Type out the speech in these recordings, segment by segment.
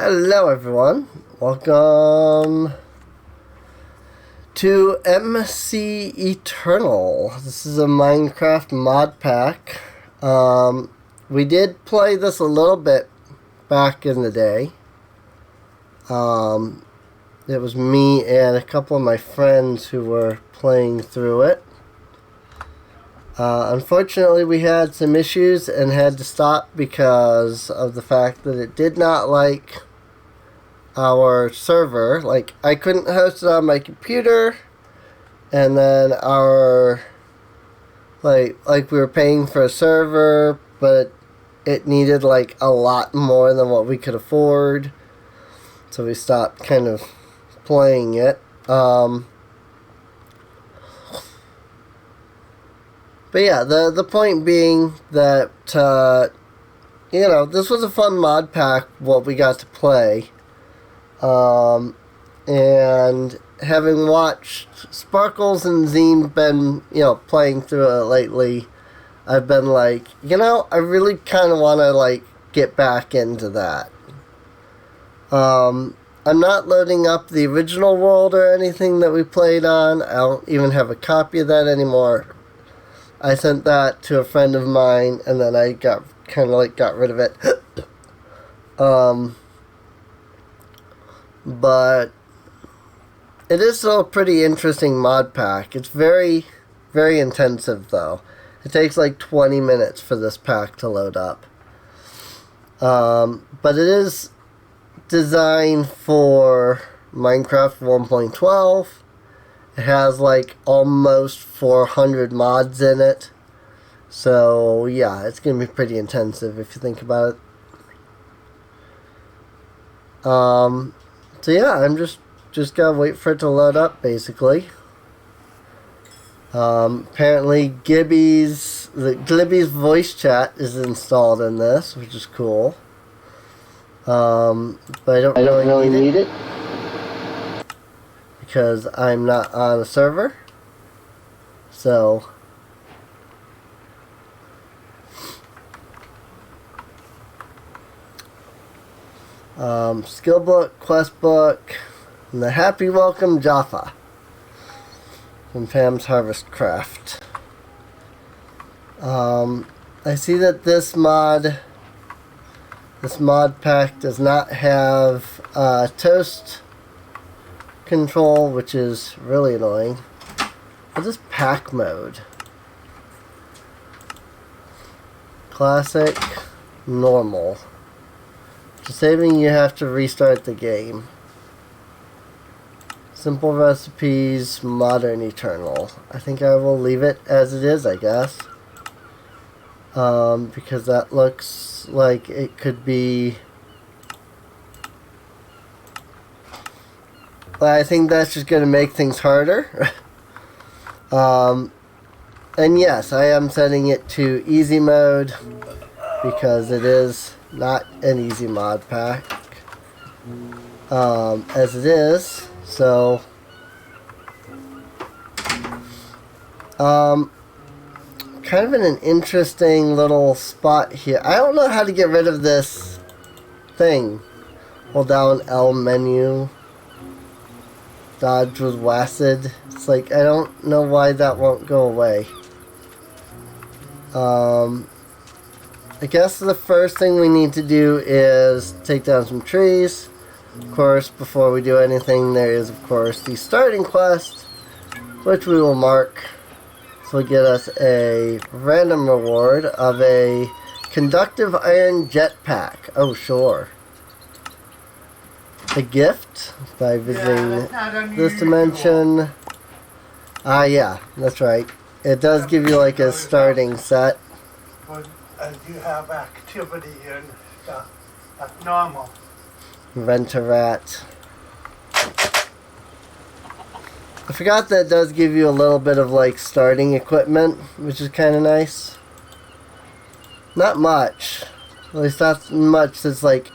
Hello everyone, welcome to MCEternal. This is a Minecraft mod pack. We did play this a little bit back in the day. It was me and a couple of my friends who were playing through it. Unfortunately, we had some issues and had to stop because of the fact that it did not like our server. Like, I couldn't host it on my computer, and then our like we were paying for a server, but it needed like a lot more than what we could afford, so we stopped kind of playing it. But yeah, the point being that, this was a fun mod pack, what we got to play. And having watched Sparkles and Zine been, playing through it lately, I've been like, I really kind of want to, like, get back into that. I'm not loading up the original world or anything that we played on. I don't even have a copy of that anymore. I sent that to a friend of mine, and then I got rid of it. But it is still a pretty interesting mod pack. It's very, very intensive, though. It takes like 20 minutes for this pack to load up. But it is designed for Minecraft 1.12. It has like almost 400 mods in it. So yeah, it's going to be pretty intensive if you think about it. So yeah, I'm just gotta wait for it to load up, basically. Apparently Glibby's voice chat is installed in this, which is cool. But I don't really need it because I'm not on a server. So skill book, quest book, and the Happy Welcome Jaffa from Pam's Harvest Craft. I see that this mod pack does not have toast control, which is really annoying. What is pack mode? Classic, normal. For saving, you have to restart the game. Simple recipes, modern eternal. I think I will leave it as it is, I guess. Because that looks like it could be... I think that's just going to make things harder. And yes, I am setting it to easy mode because it is not an easy mod pack as it is. So kind of in an interesting little spot here. I don't know how to get rid of this thing. Hold down L menu. Dodge with WASD. It's like, I don't know why that won't go away. I guess the first thing we need to do is take down some trees. Of course, before we do anything, there is, of course, the starting quest, which we will mark. This will get us a random reward of a conductive iron jetpack. Oh, sure. A gift by visiting this dimension. Yeah, that's right. It does give you like a starting set. But you have activity and stuff that's normal. Rent a rat. I forgot that it does give you a little bit of like starting equipment, which is kind of nice. Not much. At least not much that's like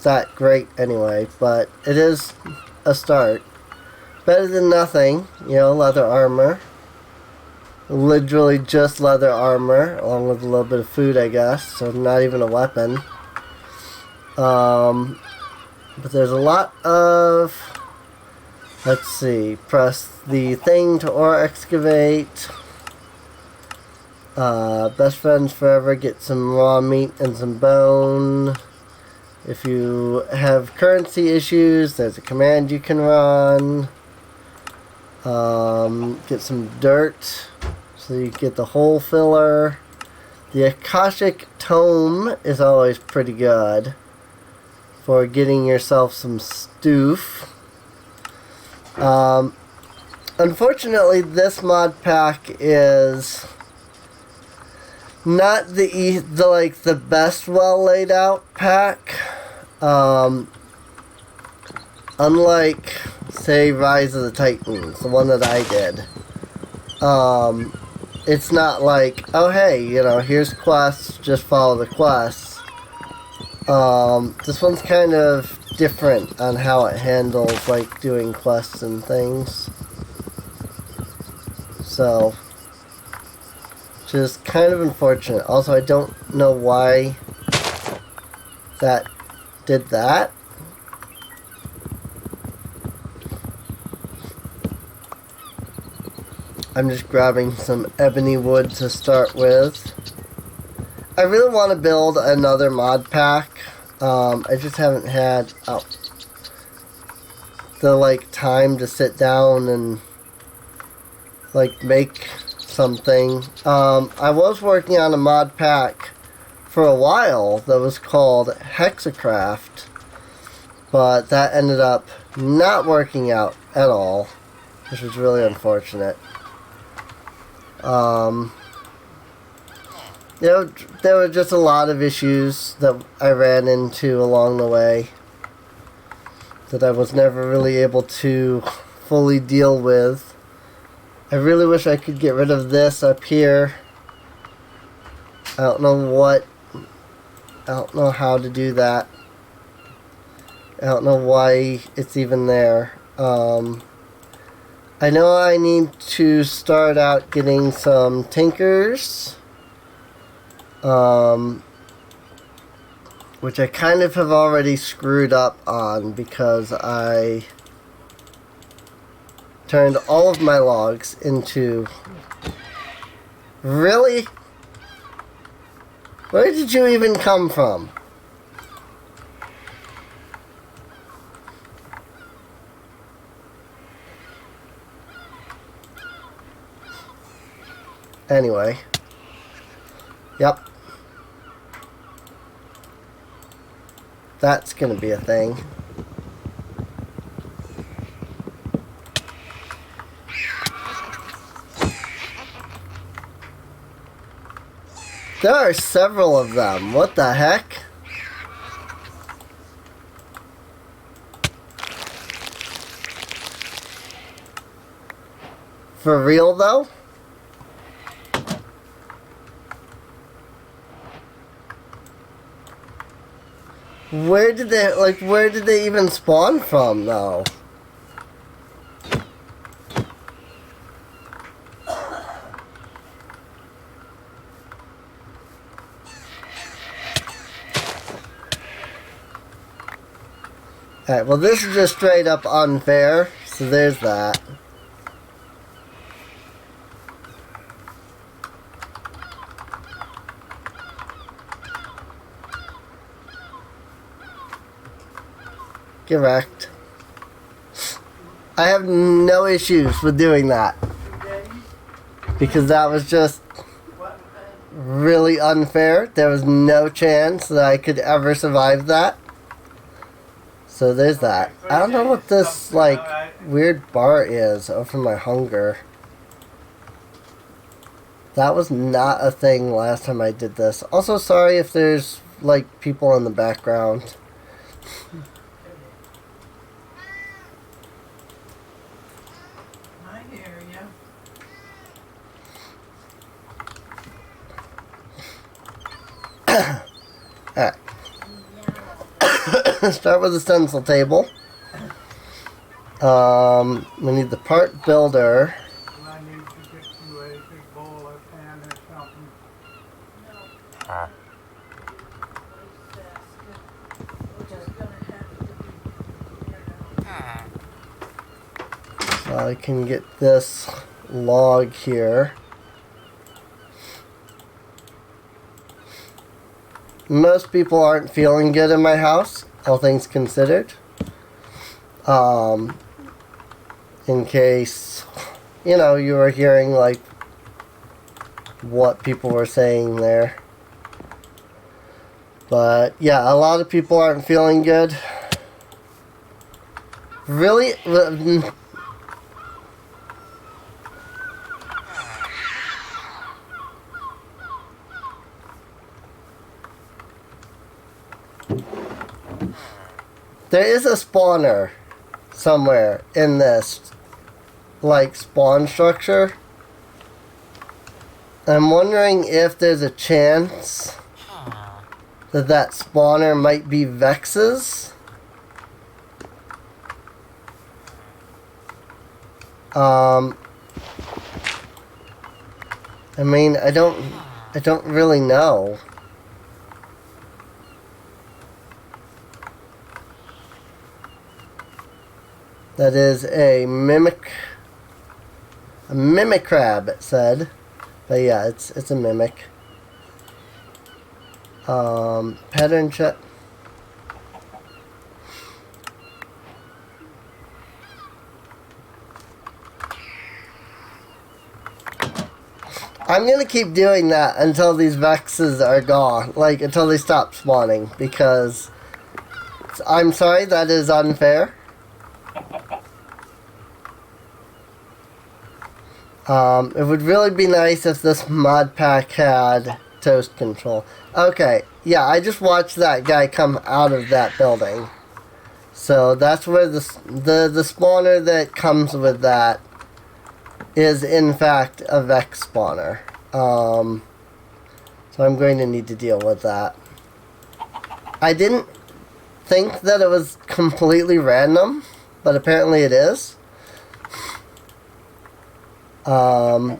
that great anyway, but it is a start. Better than nothing, leather armor. Literally just leather armor, along with a little bit of food, I guess, so not even a weapon. But there's a lot of... Let's see. Press the thing to ore excavate. Best friends forever. Get some raw meat and some bone. If you have currency issues, there's a command you can run. Get some dirt so you get the hole filler. The Akashic Tome is always pretty good for getting yourself some stoof. Unfortunately, this mod pack is not the best well laid out pack. Unlike, say, Rise of the Titans, the one that I did. It's not like, oh hey, you know, here's quests, just follow the quests. This one's kind of different on how it handles, like, doing quests and things. So, just kind of unfortunate. Also, I don't know why that did that. I'm just grabbing some ebony wood to start with. I really want to build another mod pack. I just haven't had the time to sit down and make something. I was working on a mod pack for a while that was called Hexacraft, but that ended up not working out at all, which was really unfortunate. There were just a lot of issues that I ran into along the way that I was never really able to fully deal with. I really wish I could get rid of this up here. I don't know how to do that. I don't know why it's even there. I know I need to start out getting some tinkers, which I kind of have already screwed up on because I turned all of my logs into... Really? Where did you even come from? Anyway. Yep. That's gonna be a thing. There are several of them. What the heck? For real though? Where did they even spawn from though? Alright, well this is just straight up unfair, so there's that. Get wrecked. I have no issues with doing that. Because that was just really unfair. There was no chance that I could ever survive that. So there's that. I don't know what this, weird bar is over my hunger. That was not a thing last time I did this. Also, sorry if there's, people in the background. I hear ya. Alright. Start with the stencil table. We need the part builder. I need to get you a big bowl of pan or something. No. We're just gonna have to be I can get this log here. Most people aren't feeling good in my house, all things considered. In case, you know, you were hearing like what people were saying there. But yeah, a lot of people aren't feeling good. Really? There is a spawner somewhere in this, like, spawn structure. I'm wondering if there's a chance that that spawner might be Vexes. I mean, I don't really know. That is a mimic crab, it said. But yeah, it's a mimic. Pattern check. I'm gonna keep doing that until these Vexes are gone. Like, until they stop spawning. Because, I'm sorry, that is unfair. It would really be nice if this mod pack had toast control. Okay, yeah, I just watched that guy come out of that building. So that's where the spawner that comes with that is in fact a Vex spawner. So I'm going to need to deal with that. I didn't think that it was completely random, but apparently it is. I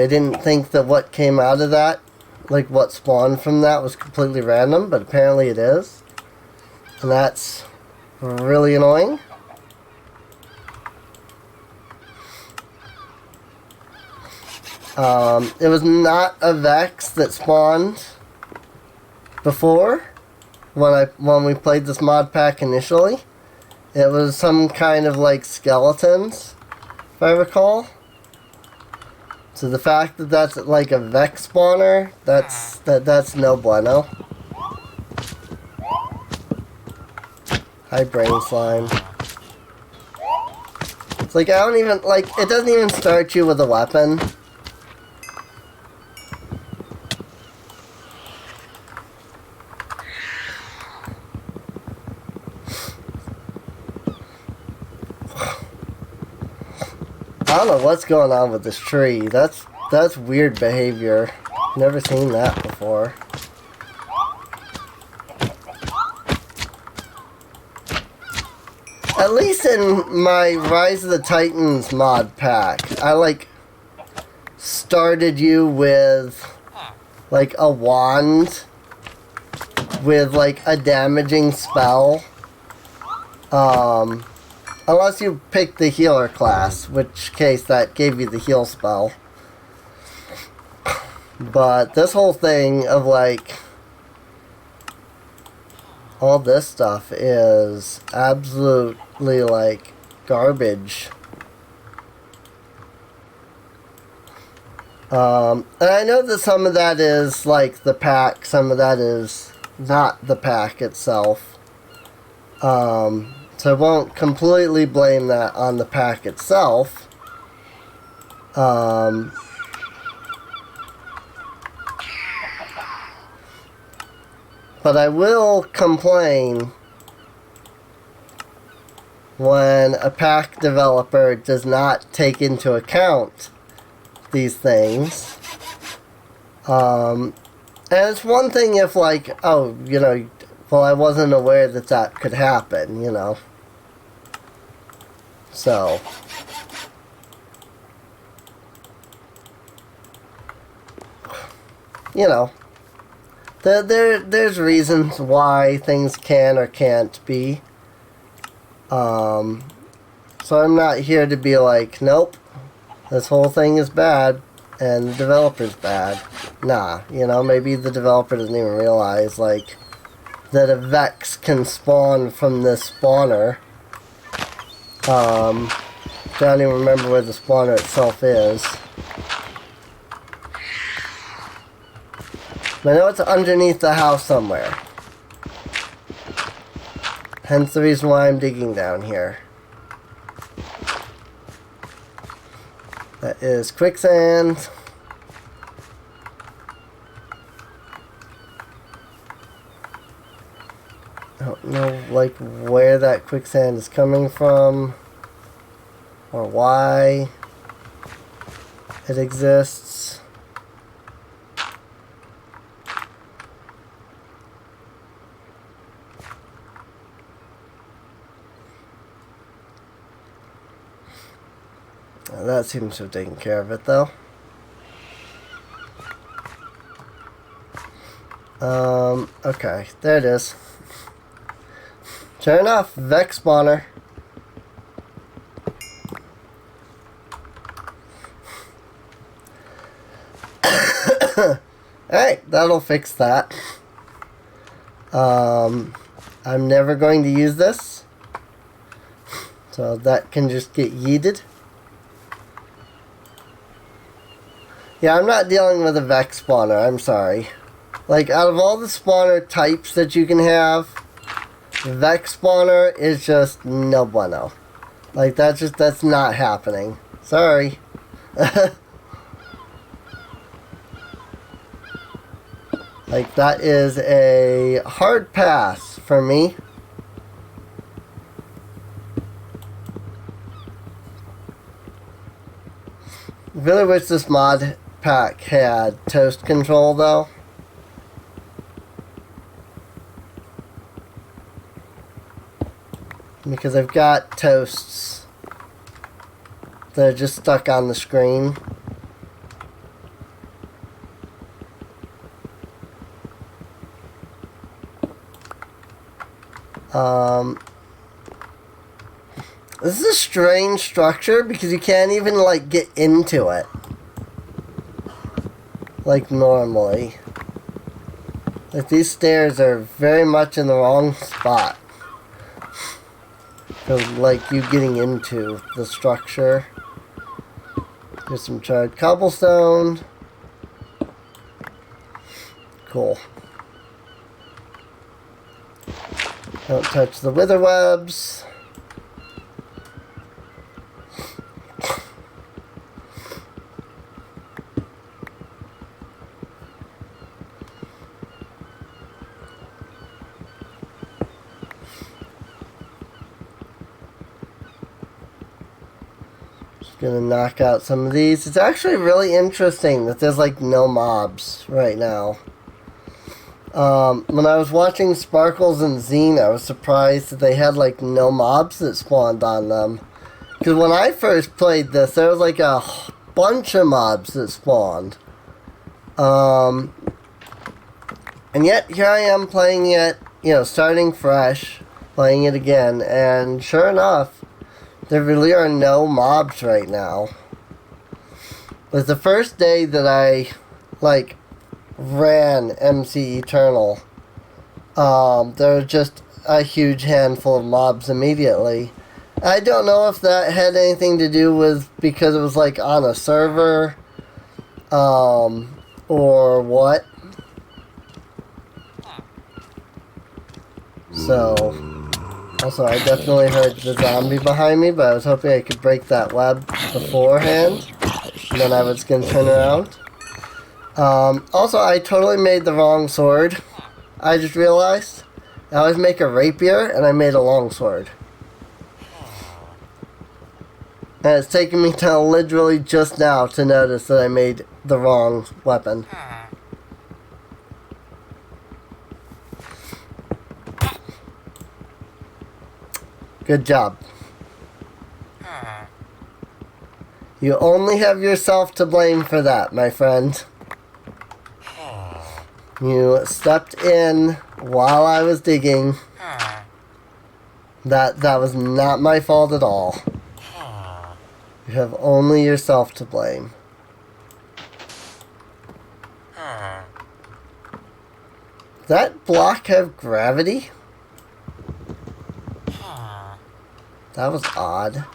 didn't think that what came out of that, like what spawned from that, was completely random, but apparently it is. And that's really annoying. It was not a Vex that spawned before when we played this mod pack initially. It was some kind of like skeletons, if I recall. So the fact that that's like a Vex spawner, that's no bueno. Hi, brain slime. It's like, I don't even, like, it doesn't even start you with a weapon. I don't know what's going on with this tree. That's weird behavior. Never seen that before. At least in my Rise of the Titans mod pack, I like started you with like a wand with like a damaging spell. Unless you picked the healer class, which case that gave you the heal spell. But this whole thing of like all this stuff is absolutely like garbage. And I know that some of that is like the pack, some of that is not the pack itself. So I won't completely blame that on the pack itself. But I will complain when a pack developer does not take into account these things. And it's one thing if like, oh, you know, well, I wasn't aware that that could happen, you know. So, you know, There's reasons why things can or can't be. So I'm not here to be like, nope, this whole thing is bad and the developer's bad. Nah, you know, maybe the developer doesn't even realize, like, that a Vex can spawn from this spawner. Don't even remember where the spawner itself is. But I know it's underneath the house somewhere. Hence the reason why I'm digging down here. That is quicksand. I don't know, like, where that quicksand is coming from. Or why it exists. That seems to have taken care of it, though. Okay, there it is. Sure enough, Vex spawner. Alright, that'll fix that. I'm never going to use this. So that can just get yeeted. Yeah, I'm not dealing with a Vex spawner, I'm sorry. Like, out of all the spawner types that you can have, Vex spawner is just no bueno. Like, that's not happening. Sorry. Like, that is a hard pass for me. Really wish this mod pack had toast control, though. Because I've got toasts that are just stuck on the screen. This is a strange structure because you can't even, like, get into it like normally. Like, these stairs are very much in the wrong spot for, like, you getting into the structure. There's some charred cobblestone. Cool. Don't touch the wither webs. Just gonna knock out some of these. It's actually really interesting that there's like no mobs right now. When I was watching Sparkles and Zine, I was surprised that they had like no mobs that spawned on them. Because when I first played this, there was like a bunch of mobs that spawned. And yet, here I am playing it, you know, starting fresh, playing it again, and sure enough, there really are no mobs right now. But the first day that I, like, ran MCEternal, there was just a huge handful of mobs immediately. I don't know if that had anything to do with because it was like on a server, or what. So, also I definitely heard the zombie behind me, but I was hoping I could break that web beforehand, and then I was gonna turn around. Also, I totally made the wrong sword. I just realized. I always make a rapier, and I made a longsword. And it's taken me till literally just now to notice that I made the wrong weapon. Good job. You only have yourself to blame for that, my friend. You stepped in while I was digging. That was not my fault at all. You have only yourself to blame. Does that block have gravity? That was odd.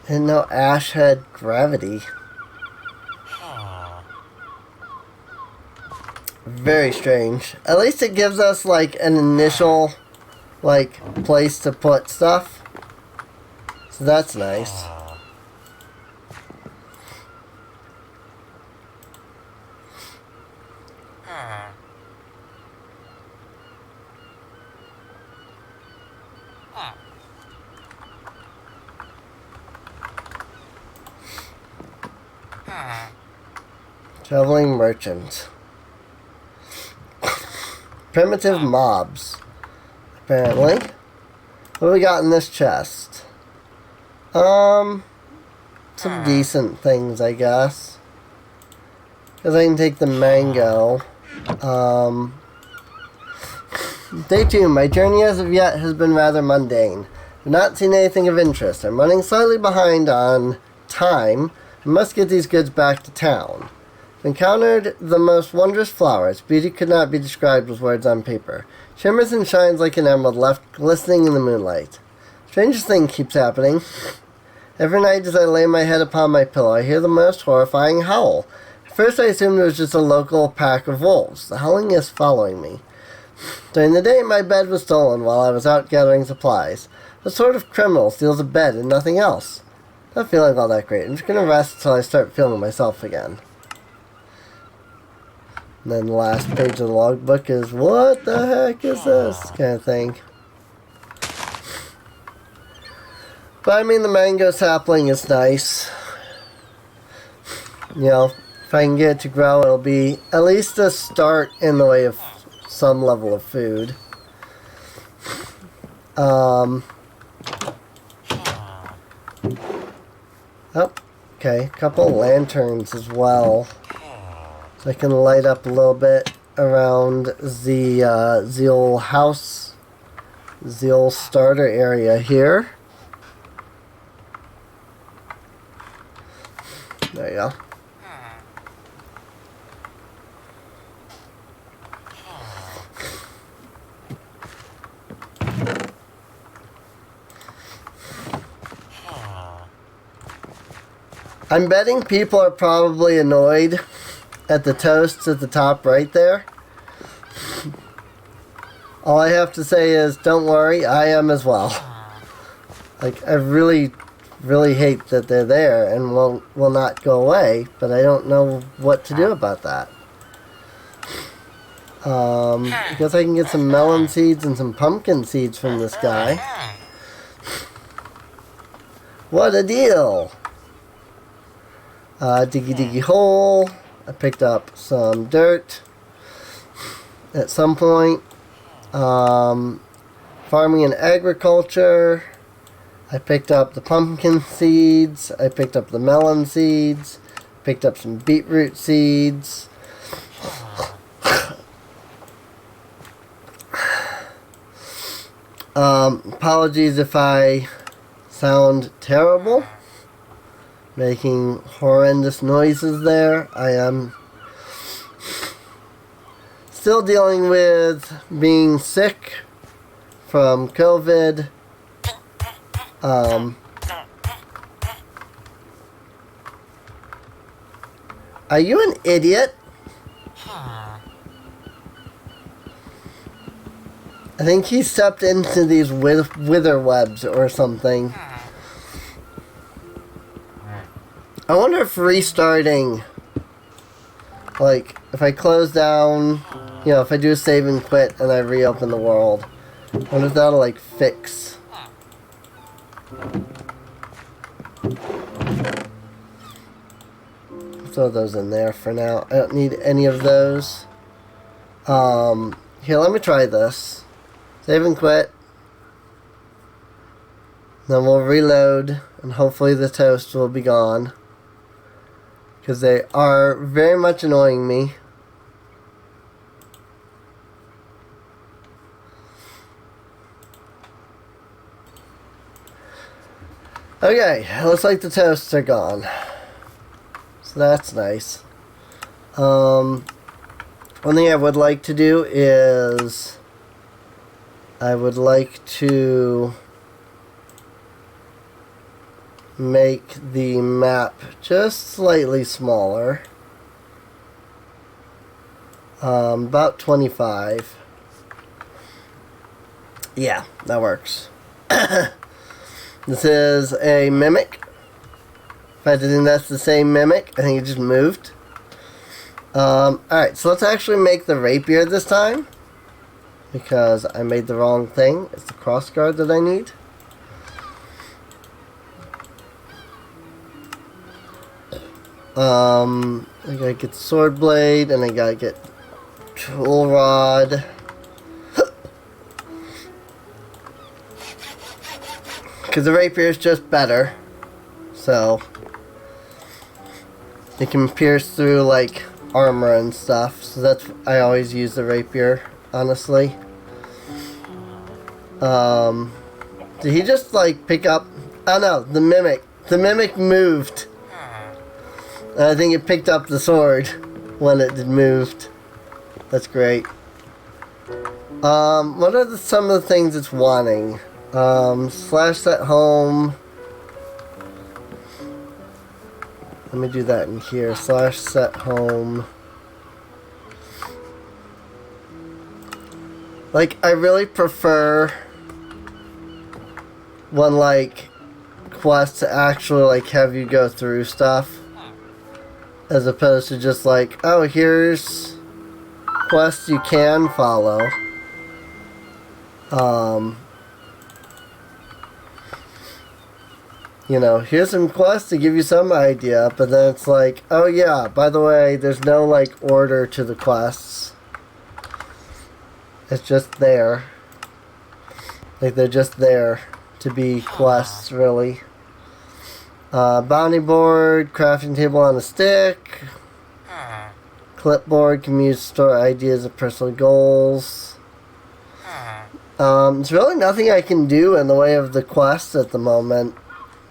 Didn't know ash had gravity. Very strange. At least it gives us like an initial place to put stuff. So that's nice. Traveling merchant. Primitive mobs. Apparently. What do we got in this chest? Some decent things, I guess. Because I can take the mango. Day 2. My journey as of yet has been rather mundane. I've not seen anything of interest. I'm running slightly behind on time. I must get these goods back to town. I've encountered the most wondrous flowers. Beauty could not be described with words on paper. Shimmers and shines like an emerald left glistening in the moonlight. Strangest thing keeps happening. Every night as I lay my head upon my pillow, I hear the most horrifying howl. At first I assumed it was just a local pack of wolves. The howling is following me. During the day, my bed was stolen while I was out gathering supplies. What sort of criminal steals a bed and nothing else? Not feeling all that great. I'm just going to rest until I start feeling myself again. And then the last page of the logbook is, what the heck is this? Kind of thing. But I mean, the mango sapling is nice. You know, if I can get it to grow, it'll be at least a start in the way of some level of food. Oh, okay. A couple lanterns as well. So I can light up a little bit around the old house, the old starter area here. There you go. I'm betting people are probably annoyed at the toasts at the top right there. All I have to say is, don't worry, I am as well. Like, I really hate that they're there and will not go away, but I don't know what to do about that. I guess I can get some melon seeds and some pumpkin seeds from this guy. What a deal! Diggy hole. I picked up some dirt at some point. Farming and agriculture. I picked up the pumpkin seeds. I picked up the melon seeds. Picked up some beetroot seeds. Apologies if I sound terrible. Making horrendous noises there. I am still dealing with being sick from COVID. Are you an idiot? I think he stepped into these wither webs or something. I wonder if restarting, like, if I close down, you know, if I do a save and quit and I reopen the world, I wonder if that'll, like, fix. Throw those in there for now. I don't need any of those. Here, let me try this. Save and quit. Then we'll reload, and hopefully the toast will be gone. Because they are very much annoying me. Okay, looks like the toasts are gone. So that's nice. One thing I would like to do is I would like to make the map just slightly smaller. About 25. Yeah, that works. This is a mimic. If I think that's the same mimic, I think it just moved. Alright, so let's actually make the rapier this time. Because I made the wrong thing. It's the crossguard that I need. I gotta get the sword blade, and I gotta get tool rod. Because the rapier is just better. So it can pierce through like armor and stuff. So that's, I always use the rapier, honestly. Did he just like pick up? Oh no, the mimic. The mimic moved. I think it picked up the sword when it moved. That's great. What are some of the things it's wanting? Slash set home. Let me do that in here. Slash set home. Like, I really prefer when, like, quests actually, like, have you go through stuff. As opposed to just like, oh, here's quests you can follow. You know, here's some quests to give you some idea, but then it's like, oh yeah, by the way, there's no like order to the quests. It's just there. Like, they're just there to be quests, really. Bounty board, crafting table on a stick. Clipboard can be used to store ideas of personal goals. There's really nothing I can do in the way of the quests at the moment.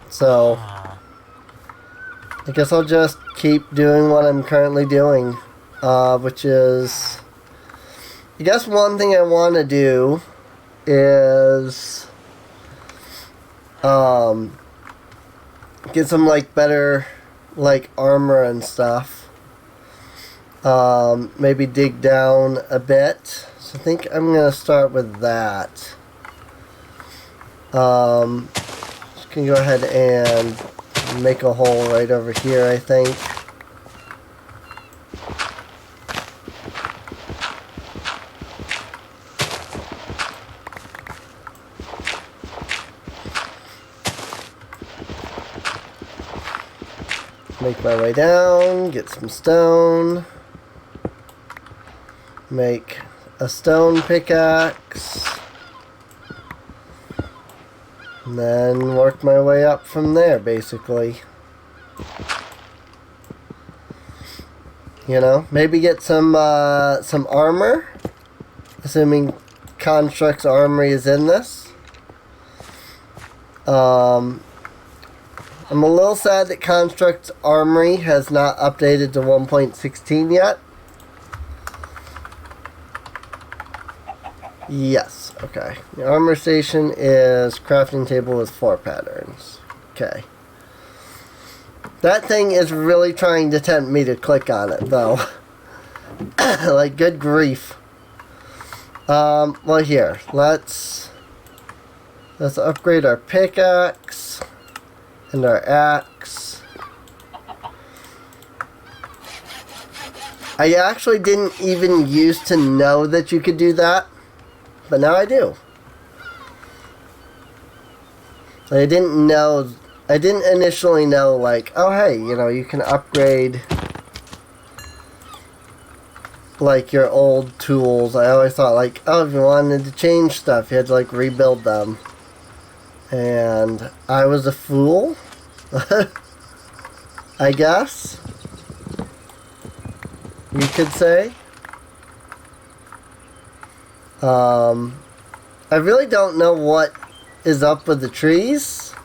So I guess I'll just keep doing what I'm currently doing. Which is, I guess one thing I want to do is get some like better like armor and stuff. Maybe dig down a bit. So I think I'm gonna start with that. Just gonna go ahead and make a hole right over here, I think. Make my way down, get some stone, make a stone pickaxe, and then work my way up from there, basically. You know, maybe get some armor, assuming Construct's Armory is in this. I'm a little sad that Construct's Armory has not updated to 1.16 yet. Yes, okay. The armor station is crafting table with 4 patterns. Okay. That thing is really trying to tempt me to click on it, though. Like, good grief. Well, here. Let's upgrade our pickaxe. And our axe. I actually didn't even used to know that you could do that, but now I do. I didn't initially know, like, oh hey, you know, you can upgrade like your old tools. I always thought like, oh, if you wanted to change stuff, you had to like rebuild them. And I was a fool, I guess you could say. I really don't know what is up with the trees.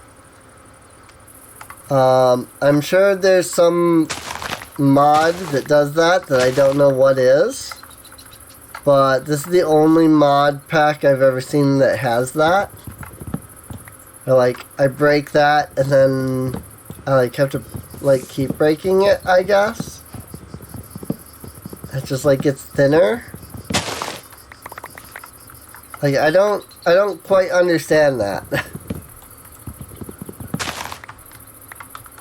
I'm sure there's some mod that does that I don't know what is. But this is the only mod pack I've ever seen that has that. Like, I break that and then I like have to like keep breaking it, I guess. It just like gets thinner. Like I don't quite understand that.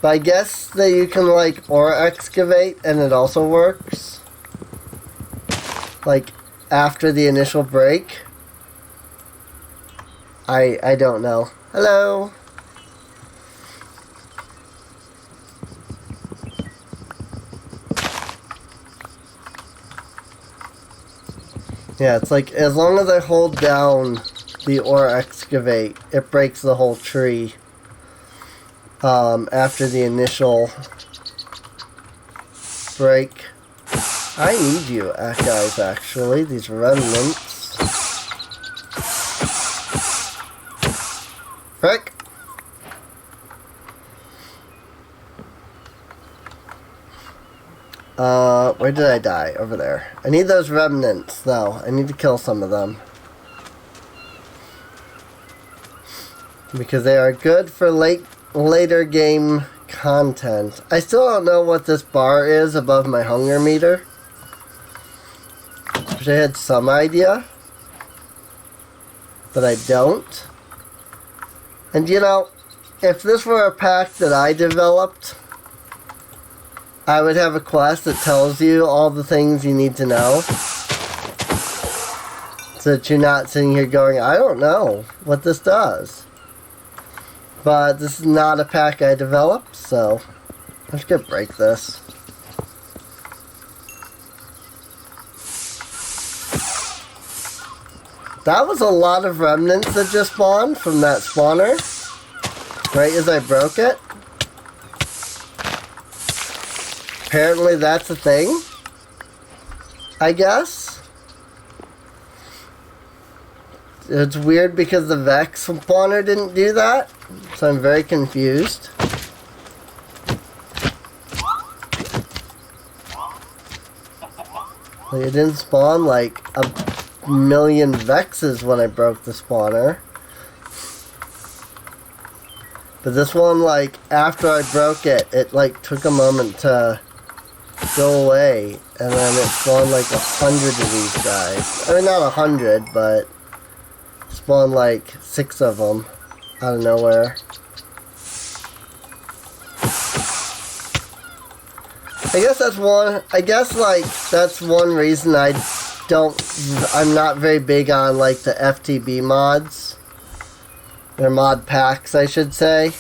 But I guess that you can like ore excavate and it also works. Like after the initial break. I don't know. Hello. Yeah, it's like as long as I hold down the ore excavate, it breaks the whole tree. After the initial break. I need you guys, actually, these remnants. Frick! Where did I die? Over there. I need those remnants, though. I need to kill some of them. Because they are good for later game content. I still don't know what this bar is above my hunger meter. Wish I had some idea. But I don't. And you know, if this were a pack that I developed, I would have a quest that tells you all the things you need to know. So that you're not sitting here going, I don't know what this does. But this is not a pack I developed, so I'm just gonna break this. That was a lot of remnants that just spawned from that spawner. Right as I broke it. Apparently that's a thing. I guess. It's weird because the Vex spawner didn't do that. So I'm very confused. Like it didn't spawn like a million Vexes when I broke the spawner. But this one, like, after I broke it, it like took a moment to go away. And then it spawned like 100 of these guys. I mean, not 100, but spawned like 6 of them out of nowhere. I guess that's one, that's one reason I'm not very big on like the FTB mods. Or mod packs, I should say.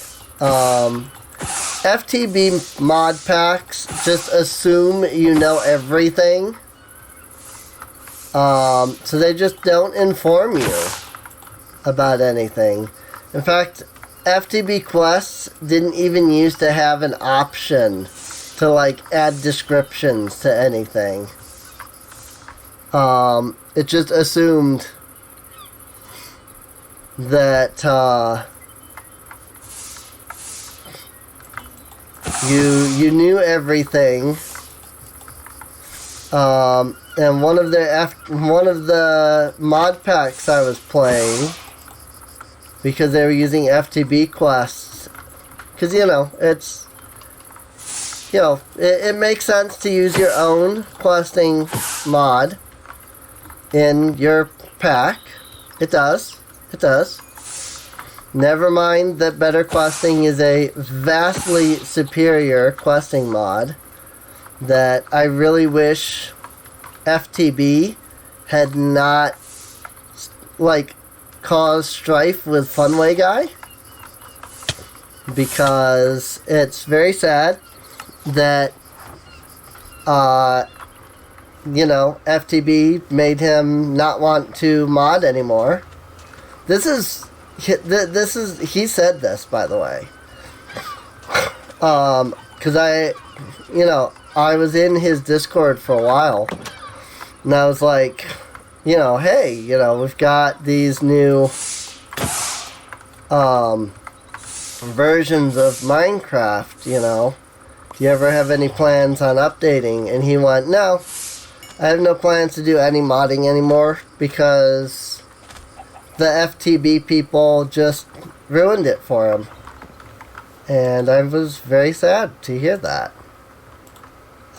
FTB mod packs just assume you know everything. So they just don't inform you about anything. In fact, FTB quests didn't even used to have an option to like add descriptions to anything. It just assumed that you knew everything, and one of the mod packs I was playing, because they were using FTB quests, because it makes sense to use your own questing mod in your pack. It does. It does. Never mind that Better Questing is a vastly superior questing mod that I really wish FTB had not, like, caused strife with Funway Guy. Because it's very sad that, FTB made him not want to mod anymore. He said this, by the way. Because I was in his Discord for a while, and I was like, hey, we've got these new, versions of Minecraft, you know. Do you ever have any plans on updating? And he went, no, I have no plans to do any modding anymore because the FTB people just ruined it for him. And I was very sad to hear that.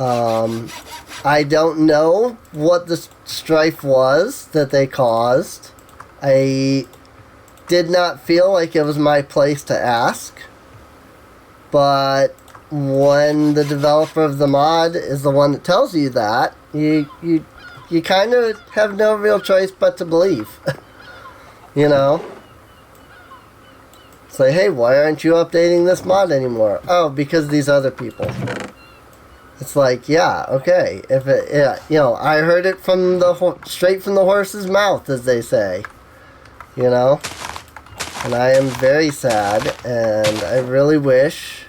I don't know what the strife was that they caused. I did not feel like it was my place to ask. But when the developer of the mod is the one that tells you that, you kind of have no real choice but to believe. You know? It's like, hey, why aren't you updating this mod anymore? Oh, because these other people. It's like, yeah, okay. If it, yeah, you know, I heard it from the straight from the horse's mouth, as they say. You know, and I am very sad, and I really wish.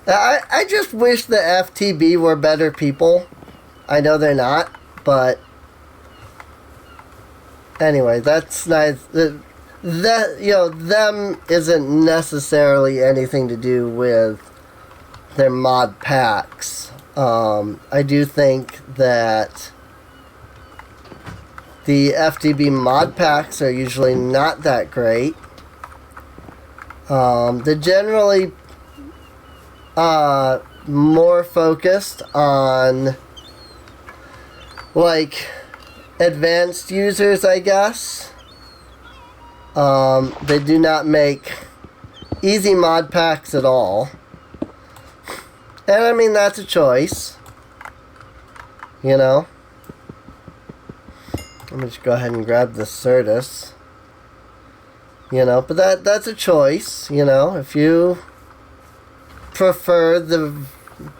I just wish the FTB were better people. I know they're not, but anyway, that's nice. That, you know, them isn't necessarily anything to do with their mod packs. I do think that the FTB mod packs are usually not that great. They're generally more focused on like advanced users, I guess. They do not make easy mod packs at all. And I mean, that's a choice. You know? Let me just go ahead and grab the Certus. You know, but that's a choice, you know. If you prefer the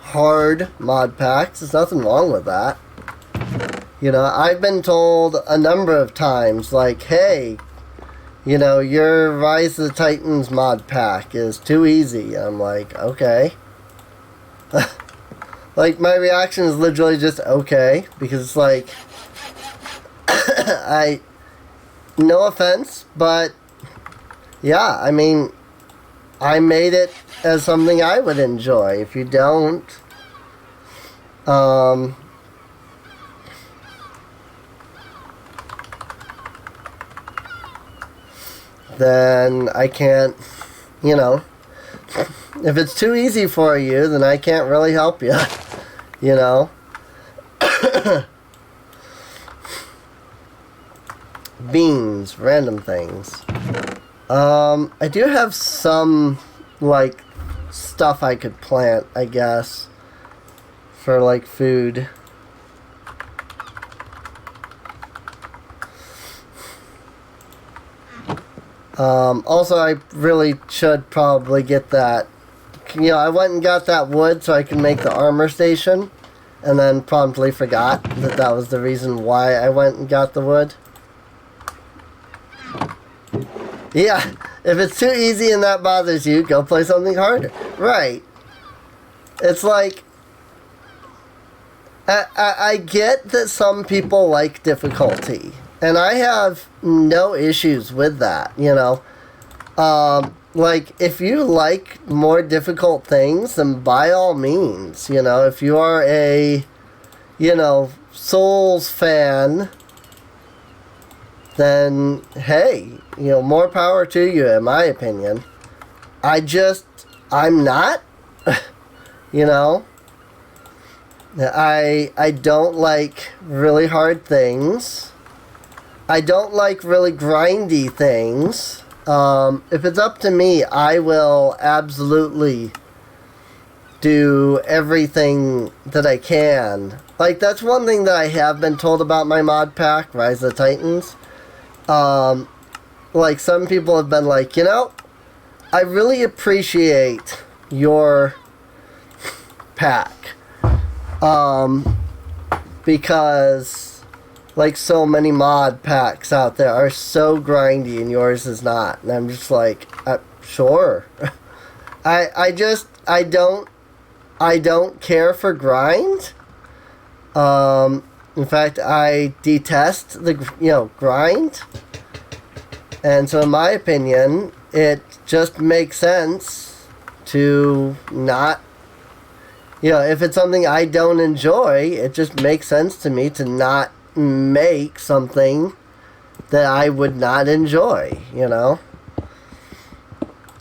hard mod packs, there's nothing wrong with that. You know, I've been told a number of times, like, hey, you know, your Rise of the Titans mod pack is too easy. I'm like, okay. Like, my reaction is literally just okay, because it's like, no offense, but yeah, I mean, I made it as something I would enjoy. If you don't, then I can't, you know, if it's too easy for you, then I can't really help you, you know. Beans, random things. I do have some, like, stuff I could plant, I guess, for, like, food. Also, I really should probably get that. You know, I went and got that wood so I can make the armor station, and then promptly forgot that that was the reason why I went and got the wood. Yeah, if it's too easy and that bothers you, go play something harder. Right. It's like, I get that some people like difficulty, and I have no issues with that, you know. Like, if you like more difficult things, then by all means, you know, if you are a, you know, Souls fan, then, hey, you know, more power to you, in my opinion. I'm not, you know. I don't like really hard things. I don't like really grindy things. If it's up to me, I will absolutely do everything that I can. Like, that's one thing that I have been told about my mod pack, Rise of the Titans. Like, some people have been like, you know, I really appreciate your pack. Because, like, so many mod packs out there are so grindy and yours is not. And I'm just like, sure. I don't care for grind. In fact, I detest the, you know, grind. And so in my opinion, it just makes sense to not, if it's something I don't enjoy, it just makes sense to me to not make something that I would not enjoy,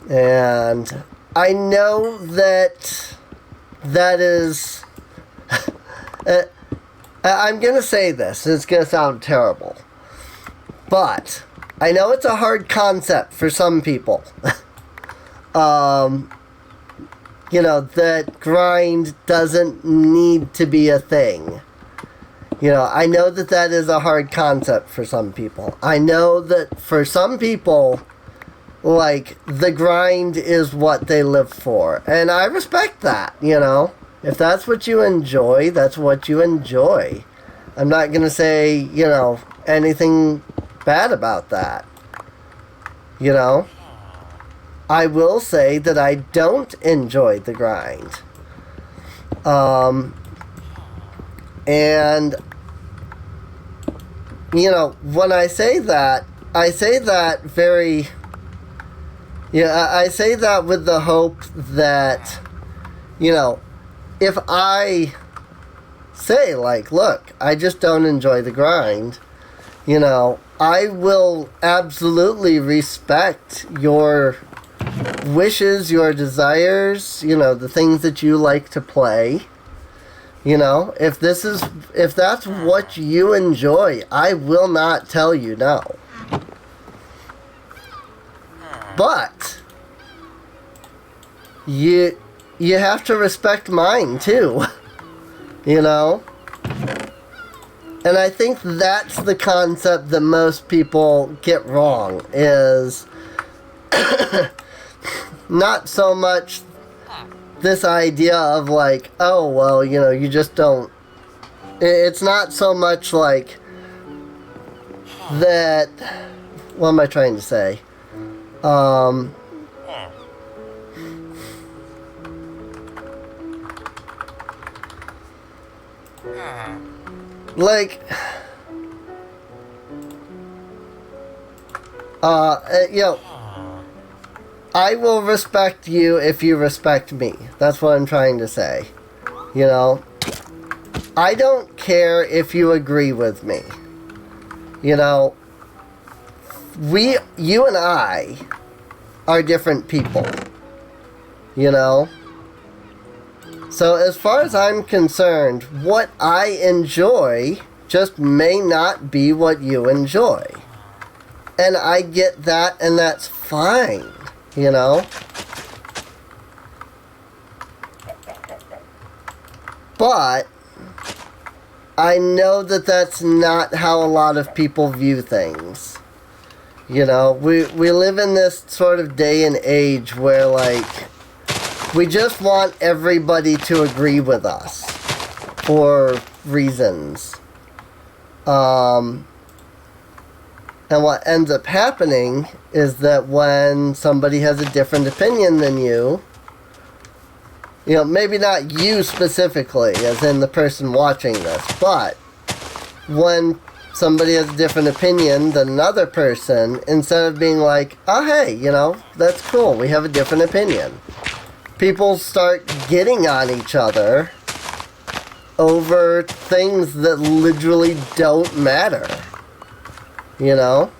And I know that is... I'm going to say this. It's going to sound terrible. But I know it's a hard concept for some people. That grind doesn't need to be a thing. I know that is a hard concept for some people. I know that for some people, the grind is what they live for. And I respect that, If that's what you enjoy, that's what you enjoy. I'm not going to say, anything bad about that. I will say that I don't enjoy the grind. And, when I say that very... I say that with the hope that, if I say, look, I just don't enjoy the grind, I will absolutely respect your wishes, your desires, the things that you like to play. If that's what you enjoy, I will not tell you no. But you have to respect mine too. And I think that's the concept that most people get wrong, is not so much this idea of oh, well, you just don't... It's not so much that... What am I trying to say? I will respect you if you respect me. That's what I'm trying to say. I don't care if you agree with me. You and I are different people. So as far as I'm concerned, what I enjoy just may not be what you enjoy. And I get that, and that's fine, But I know that that's not how a lot of people view things. We live in this sort of day and age where, we just want everybody to agree with us for reasons. And what ends up happening is that when somebody has a different opinion than you, maybe not you specifically, as in the person watching this, but when somebody has a different opinion than another person, instead of being oh, hey, that's cool, we have a different opinion, people start getting on each other over things that literally don't matter. It's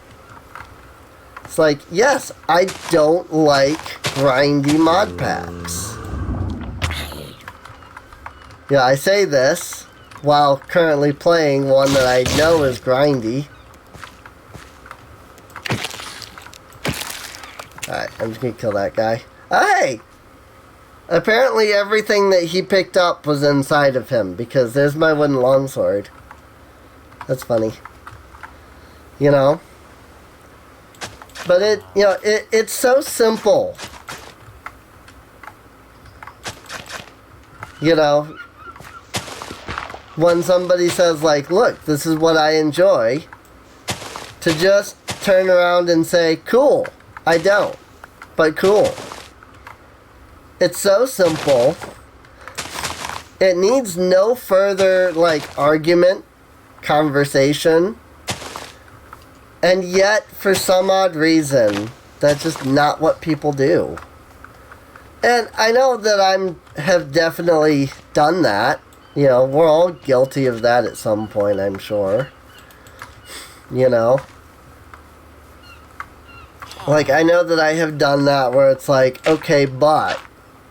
yes, I don't like grindy mod packs. I say this while currently playing one that I know is grindy. Alright, I'm just gonna kill that guy. Hey! Apparently everything that he picked up was inside of him, because there's my wooden longsword. That's funny. But it's so simple. When somebody says look, this is what I enjoy, to just turn around and say, cool, I don't, but cool. It's so simple. It needs no further argument, conversation. And yet, for some odd reason, that's just not what people do. And I know that have definitely done that. You know, we're all guilty of that at some point, I'm sure. You know? Like, I know that I have done that where it's like, okay, but,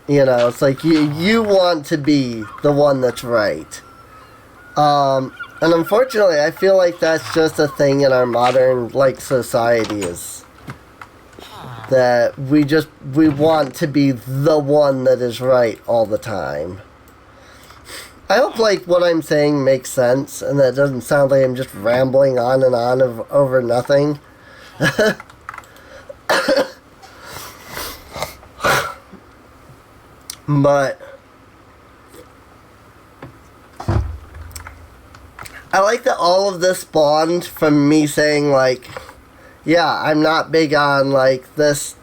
you know, it's like you want to be the one that's right. And unfortunately, I feel like that's just a thing in our modern, like, society is that we want to be the one that is right all the time. I hope, like, what I'm saying makes sense and that it doesn't sound like I'm just rambling on and on over nothing. But I like that all of this spawned from me saying, like, yeah, I'm not big on, like, this,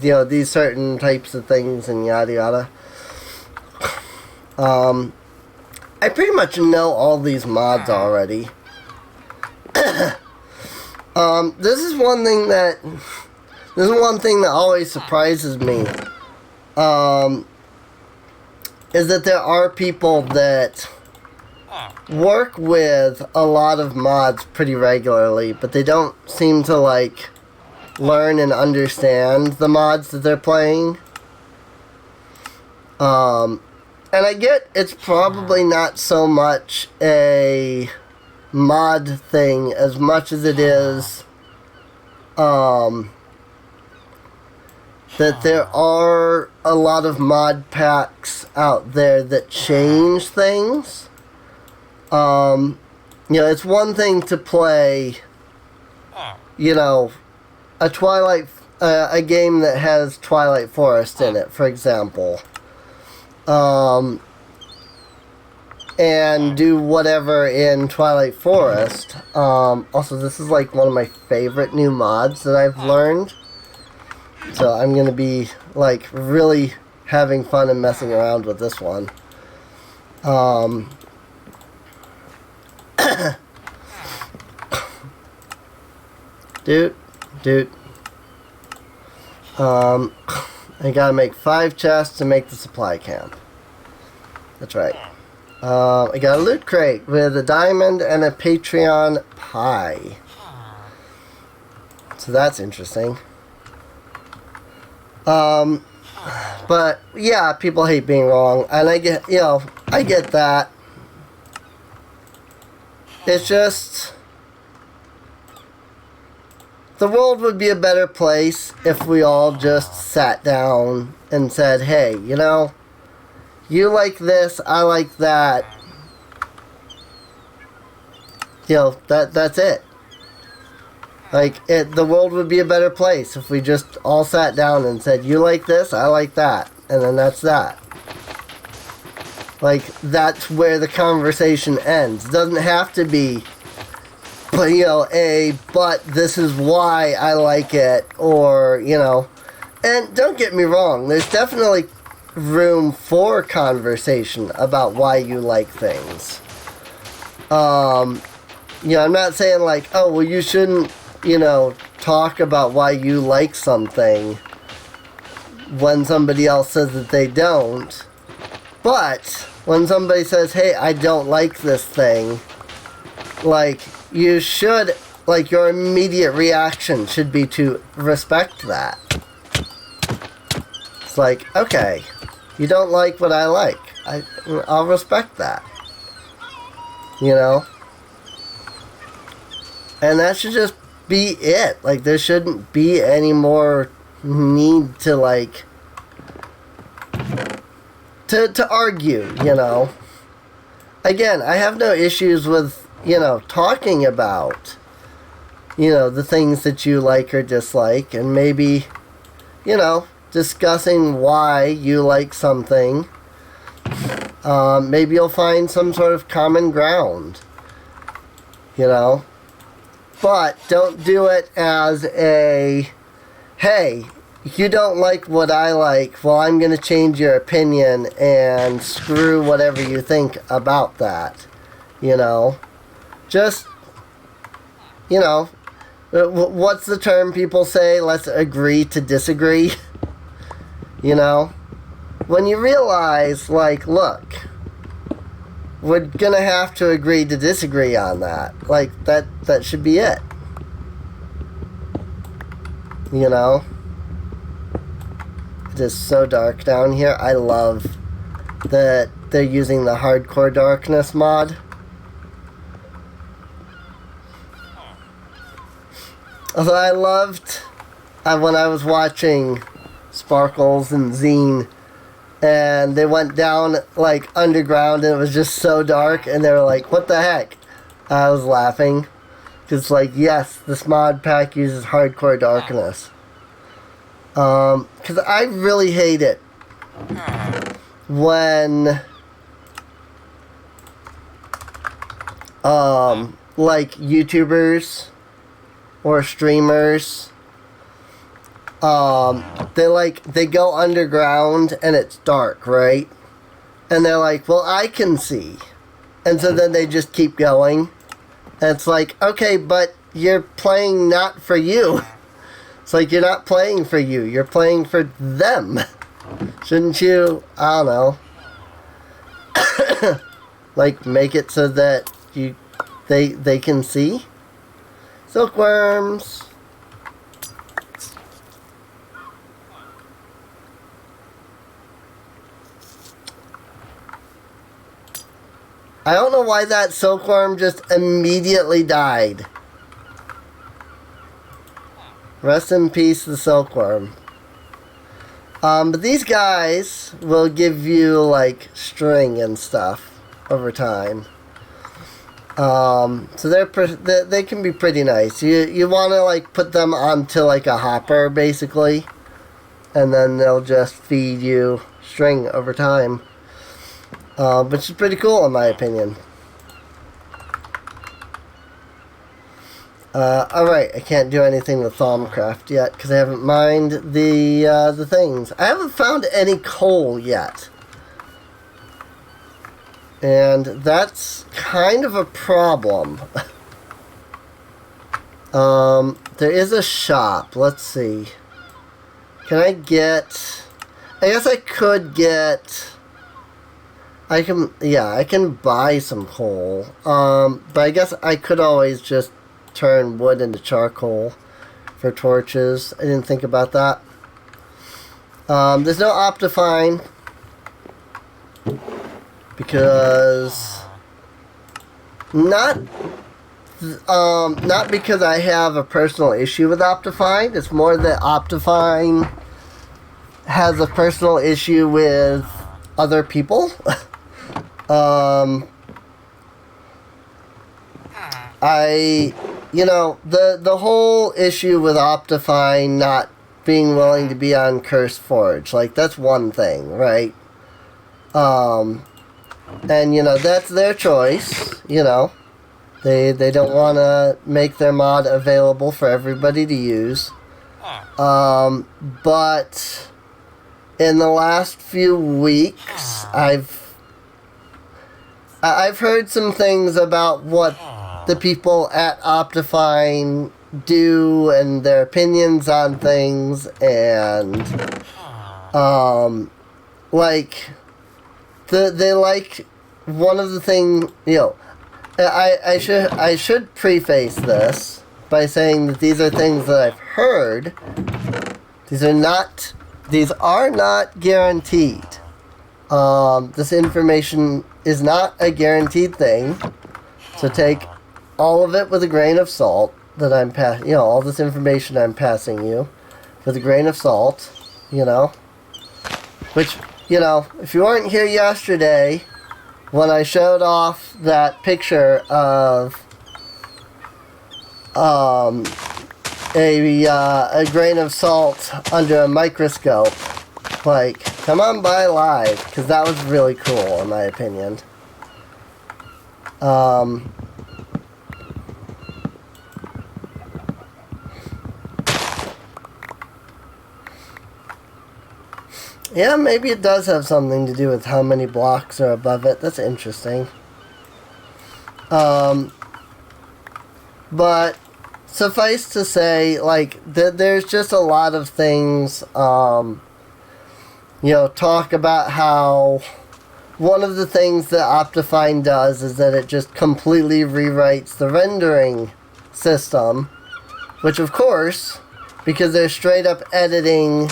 you know, these certain types of things and yada yada. I pretty much know all these mods already. This is one thing that always surprises me. Is that there are people that work with a lot of mods pretty regularly, but they don't seem to, like, learn and understand the mods that they're playing. And I get it's probably not so much a mod thing as much as it is that there are a lot of mod packs out there that change things. You know, it's one thing to play, you know, a game that has Twilight Forest in it, for example. And do whatever in Twilight Forest. Also, this is like one of my favorite new mods that I've learned. So I'm going to be, like, really having fun and messing around with this one. Dude. I gotta make 5 chests to make the supply camp. That's right. I got a loot crate with a diamond and a Patreon pie. So that's interesting. But yeah, people hate being wrong, and I get that. It's just the world would be a better place if we all just sat down and said, hey, you know, you like this, I like that. You know, that's it. Like, the world would be a better place if we just all sat down and said, you like this, I like that. And then that's that. Like, that's where the conversation ends. It doesn't have to be, you know, but this is why I like it, or, you know. And don't get me wrong, there's definitely room for conversation about why you like things. You know, I'm not saying like, oh, well, you shouldn't, you know, talk about why you like something when somebody else says that they don't. But when somebody says, hey, I don't like this thing, like, you should, like, your immediate reaction should be to respect that. It's like, okay, you don't like what I like. I'll respect that. You know? And that should just be it. Like, there shouldn't be any more need to, like, to argue, you know? Again, I have no issues with, you know, talking about, you know, the things that you like or dislike, and maybe, you know, discussing why you like something. Maybe you'll find some sort of common ground, you know? But don't do it as a, hey, you don't like what I like, well, I'm going to change your opinion and screw whatever you think about that, you know? Just, you know, What's the term people say? Let's agree to disagree. You know? When you realize, like, look, we're gonna have to agree to disagree on that. Like, that should be it. You know? It is so dark down here. I love that they're using the hardcore darkness mod. Although I loved when I was watching Sparkles and Zine, and they went down like underground and it was just so dark, and they were like, what the heck? I was laughing. Because, like, yes, this mod pack uses hardcore darkness. Because I really hate it when like YouTubers or streamers, they go underground and it's dark, right? And they're like, well, I can see. And so then they just keep going. And it's like, okay, but you're playing not for you. It's like you're not playing for you. You're playing for them. Shouldn't you, I don't know, like make it so that they can see? Silkworms. I don't know why that silkworm just immediately died. Rest in peace, the silkworm. But these guys will give you, like, string and stuff over time. So they can be pretty nice. You want to, like, put them onto, like, a hopper, basically. And then they'll just feed you string over time. Which is pretty cool, in my opinion. Alright, I can't do anything with Thaumcraft yet, because I haven't mined the things. I haven't found any coal yet. And that's kind of a problem. There is a shop. Let's see. Can I get... I guess I could get... I can buy some coal. But I guess I could always just turn wood into charcoal for torches. I didn't think about that. There's no Optifine because not because I have a personal issue with Optifine. It's more that Optifine has a personal issue with other people. The whole issue with Optifine not being willing to be on Curse Forge, like, that's one thing, right? And, that's their choice, They don't want to make their mod available for everybody to use. But in the last few weeks, I've heard some things about what the people at Optifine do and their opinions on things, and they like one of the things, I should preface this by saying that these are things that I've heard. These are not guaranteed. This information is not a guaranteed thing, so take all of it with a grain of salt that I'm all this information I'm passing you with a grain of salt, which, if you weren't here yesterday when I showed off that picture of a grain of salt under a microscope, like, come on by live, because that was really cool, in my opinion. Yeah, maybe it does have something to do with how many blocks are above it. That's interesting. But suffice to say, like, there's just a lot of things, talk about how one of the things that Optifine does is that it just completely rewrites the rendering system, which of course, because they're straight up editing,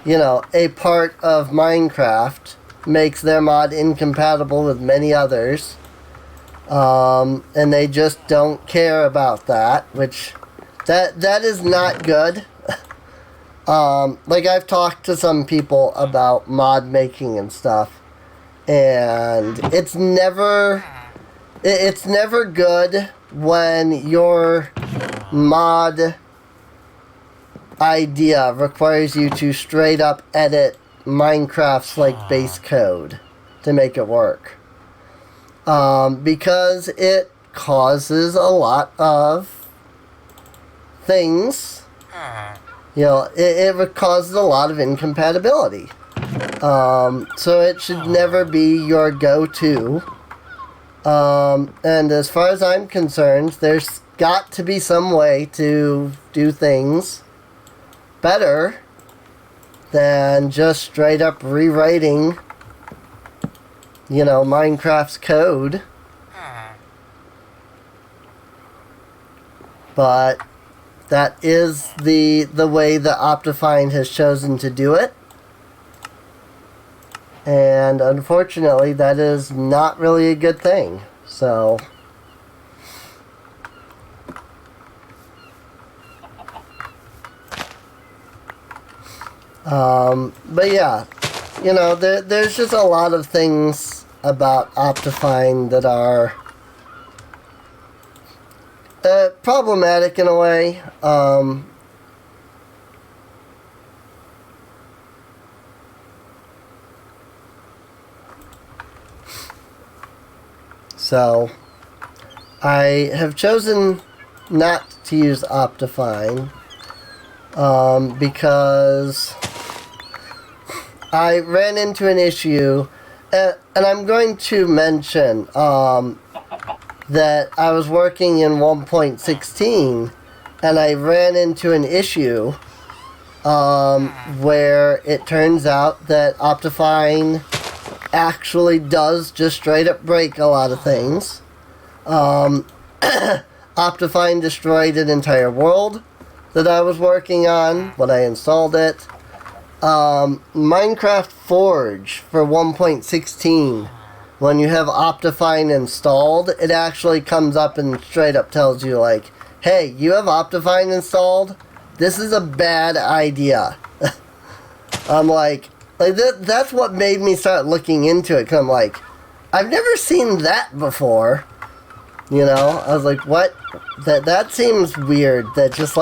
a part of Minecraft, makes their mod incompatible with many others. And they just don't care about that, which that is not good. Like, I've talked to some people about mod making and stuff, and it's never good when your mod idea requires you to straight up edit Minecraft's base code to make it work. Because it causes a lot of things. It causes a lot of incompatibility. So it should never be your go-to. And as far as I'm concerned, there's got to be some way to do things better than just straight up rewriting Minecraft's code. But that is the way that Optifine has chosen to do it. And unfortunately, that is not really a good thing. So, but yeah, there's just a lot of things about Optifine that are problematic in a way. So, I have chosen not to use Optifine because I ran into an issue, and I'm going to mention that I was working in 1.16 and I ran into an issue where it turns out that Optifine actually does just straight up break a lot of things. Optifine destroyed an entire world that I was working on when I installed it. Minecraft Forge for 1.16, when you have Optifine installed, it actually comes up and straight up tells you, like, hey, you have Optifine installed? This is a bad idea. I'm like that's what made me start looking into it, because I'm like, I've never seen that before. I was like, what? That seems weird, that just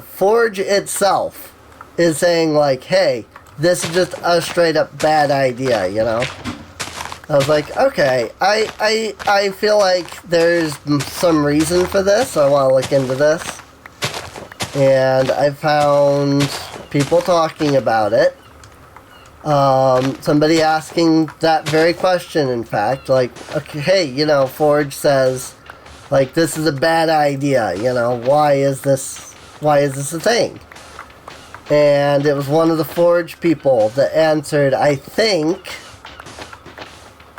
Forge itself is saying, like, hey, this is just a straight up bad idea, I was like, okay, I feel like there's some reason for this, so I want to look into this. And I found people talking about it. Somebody asking that very question, in fact, like, okay, hey, Forge says, like, this is a bad idea, why is this a thing? And it was one of the Forge people that answered, I think,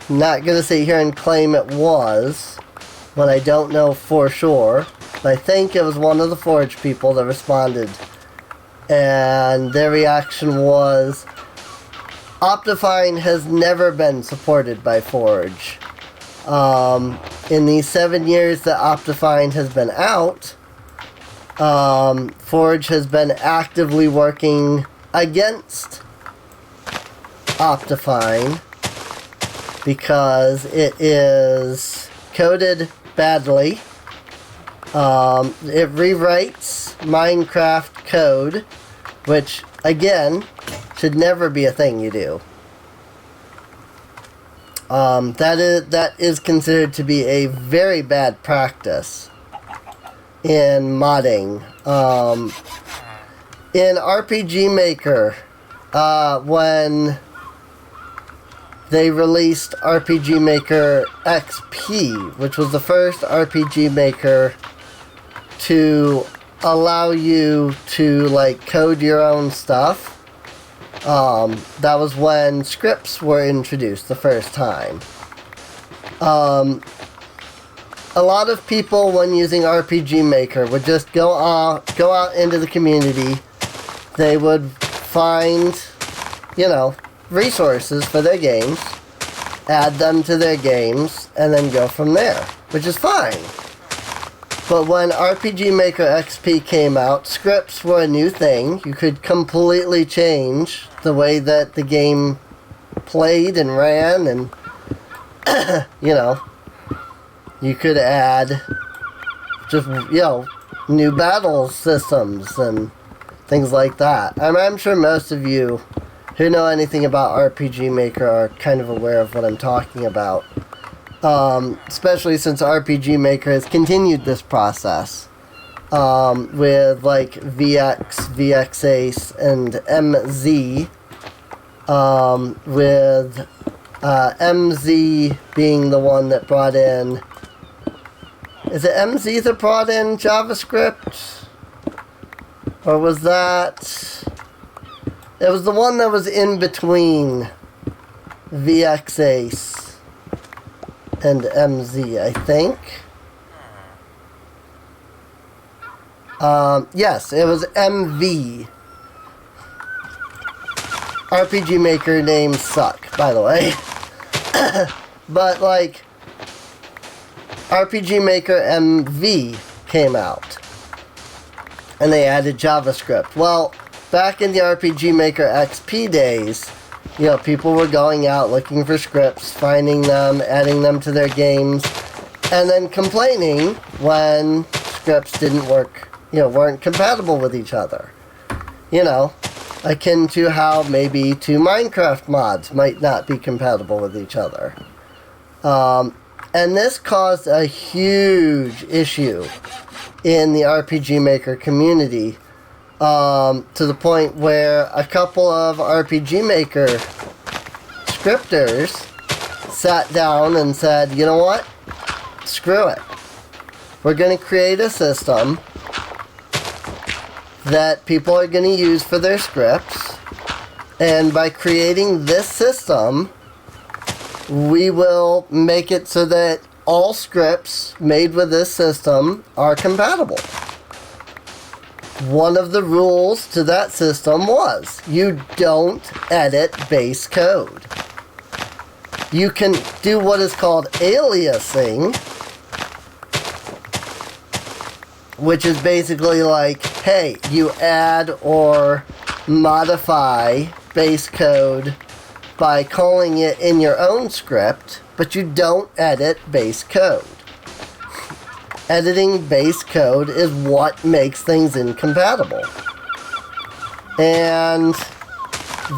not gonna sit here and claim it was, but I don't know for sure, but I think it was one of the Forge people that responded. And their reaction was, Optifine has never been supported by Forge. In the 7 years that Optifine has been out, Forge has been actively working against Optifine because it is coded badly. It rewrites Minecraft code, which, again, should never be a thing you do. That is considered to be a very bad practice in modding. In RPG Maker, when they released RPG Maker XP, which was the first RPG Maker to allow you to like code your own stuff. That was when scripts were introduced the first time. A lot of people, when using RPG Maker, would just go out into the community. They would find, resources for their games, add them to their games, and then go from there, which is fine. But when RPG Maker XP came out, scripts were a new thing. You could completely change the way that the game played and ran, and, you could add just, new battle systems and things like that. I'm sure most of you who know anything about RPG Maker are kind of aware of what I'm talking about. Especially since RPG Maker has continued this process with like VX, Vexes, and MZ, with MZ being the one that brought in... Is it MZ that brought in JavaScript? Or was that... It was the one that was in between Vexes and MZ, I think. Yes, it was MV. RPG Maker names suck, by the way. But, like, RPG Maker MV came out. And they added JavaScript. Well, back in the RPG Maker XP days, people were going out looking for scripts, finding them, adding them to their games, and then complaining when scripts didn't work, weren't compatible with each other. Akin to how maybe two Minecraft mods might not be compatible with each other. And this caused a huge issue in the RPG Maker community, to the point where a couple of RPG Maker scripters sat down and said, you know what? Screw it. We're going to create a system that people are going to use for their scripts, and by creating this system, we will make it so that all scripts made with this system are compatible. One of the rules to that system was you don't edit base code. You can do what is called aliasing, which is basically like, hey, you add or modify base code by calling it in your own script, but you don't edit base code. Editing base code is what makes things incompatible. And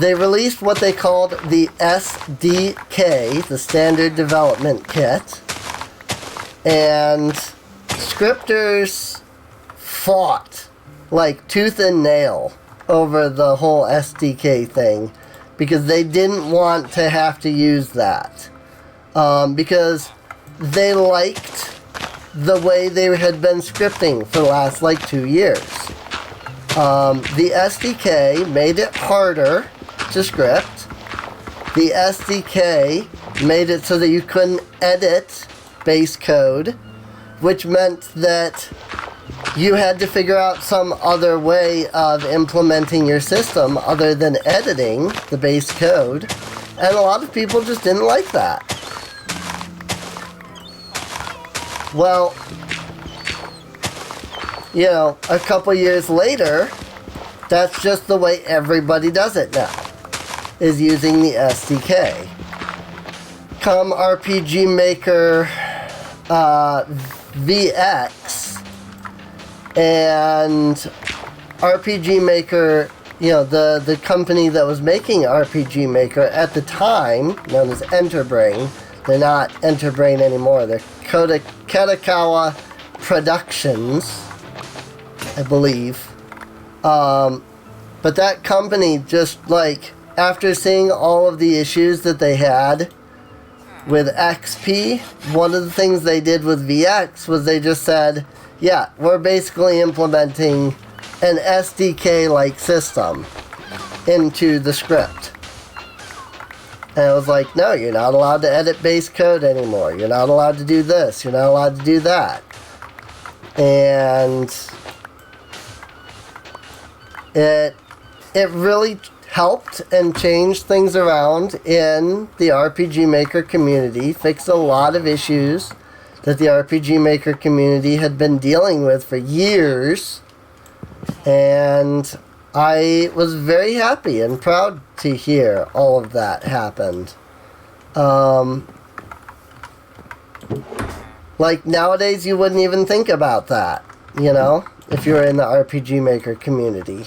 they released what they called the SDK, the Standard Development Kit, and scripters fought like tooth and nail over the whole SDK thing, because they didn't want to have to use that. Because they liked the way they had been scripting for the last 2 years. The SDK made it harder to script. The SDK made it so that you couldn't edit base code, which meant that you had to figure out some other way of implementing your system other than editing the base code, and a lot of people just didn't like that. Well, a couple years later, that's just the way everybody does it now, is using the SDK. Come RPG Maker VX, and RPG Maker, the company that was making RPG Maker at the time, known as Enterbrain, they're not Enterbrain anymore, they're Katakawa Productions, I believe. But that company just, after seeing all of the issues that they had with XP, one of the things they did with VX was they just said, yeah, we're basically implementing an SDK-like system into the script. And it was like, no, you're not allowed to edit base code anymore. You're not allowed to do this. You're not allowed to do that. And it really helped and changed things around in the RPG Maker community, fixed a lot of issues that the RPG Maker community had been dealing with for years, and I was very happy and proud to hear all of that happened. Like nowadays you wouldn't even think about that, you know, if you were in the RPG Maker community.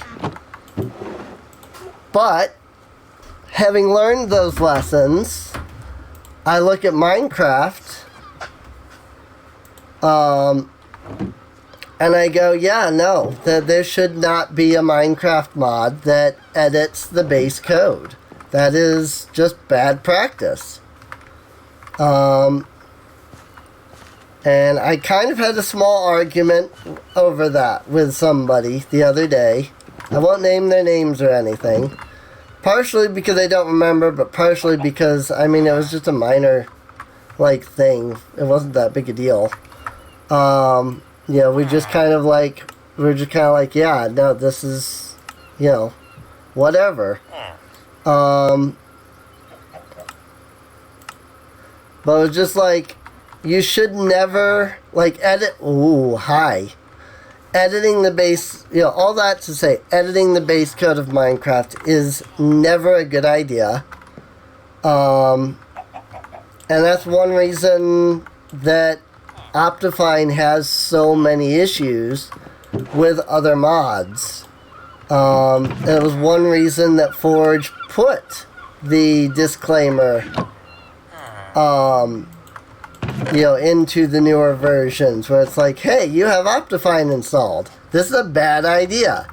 But, having learned those lessons, I look at Minecraft, and I go, yeah, no, that there should not be a Minecraft mod that edits the base code. That is just bad practice. And I kind of had a small argument over that with somebody the other day. I won't name their names or anything. Partially because I don't remember, but partially because, I mean, it was just a minor, like, thing. It wasn't that big a deal. Yeah, we just kind of like, yeah, no, this is, you know, whatever. But it was just like, you should never, like, editing the base, you know, all that to say, editing the base code of Minecraft is never a good idea. And that's one reason that Optifine has so many issues with other mods. And it was one reason that Forge put the disclaimer, you know, into the newer versions where it's like, hey, you have Optifine installed. This is a bad idea.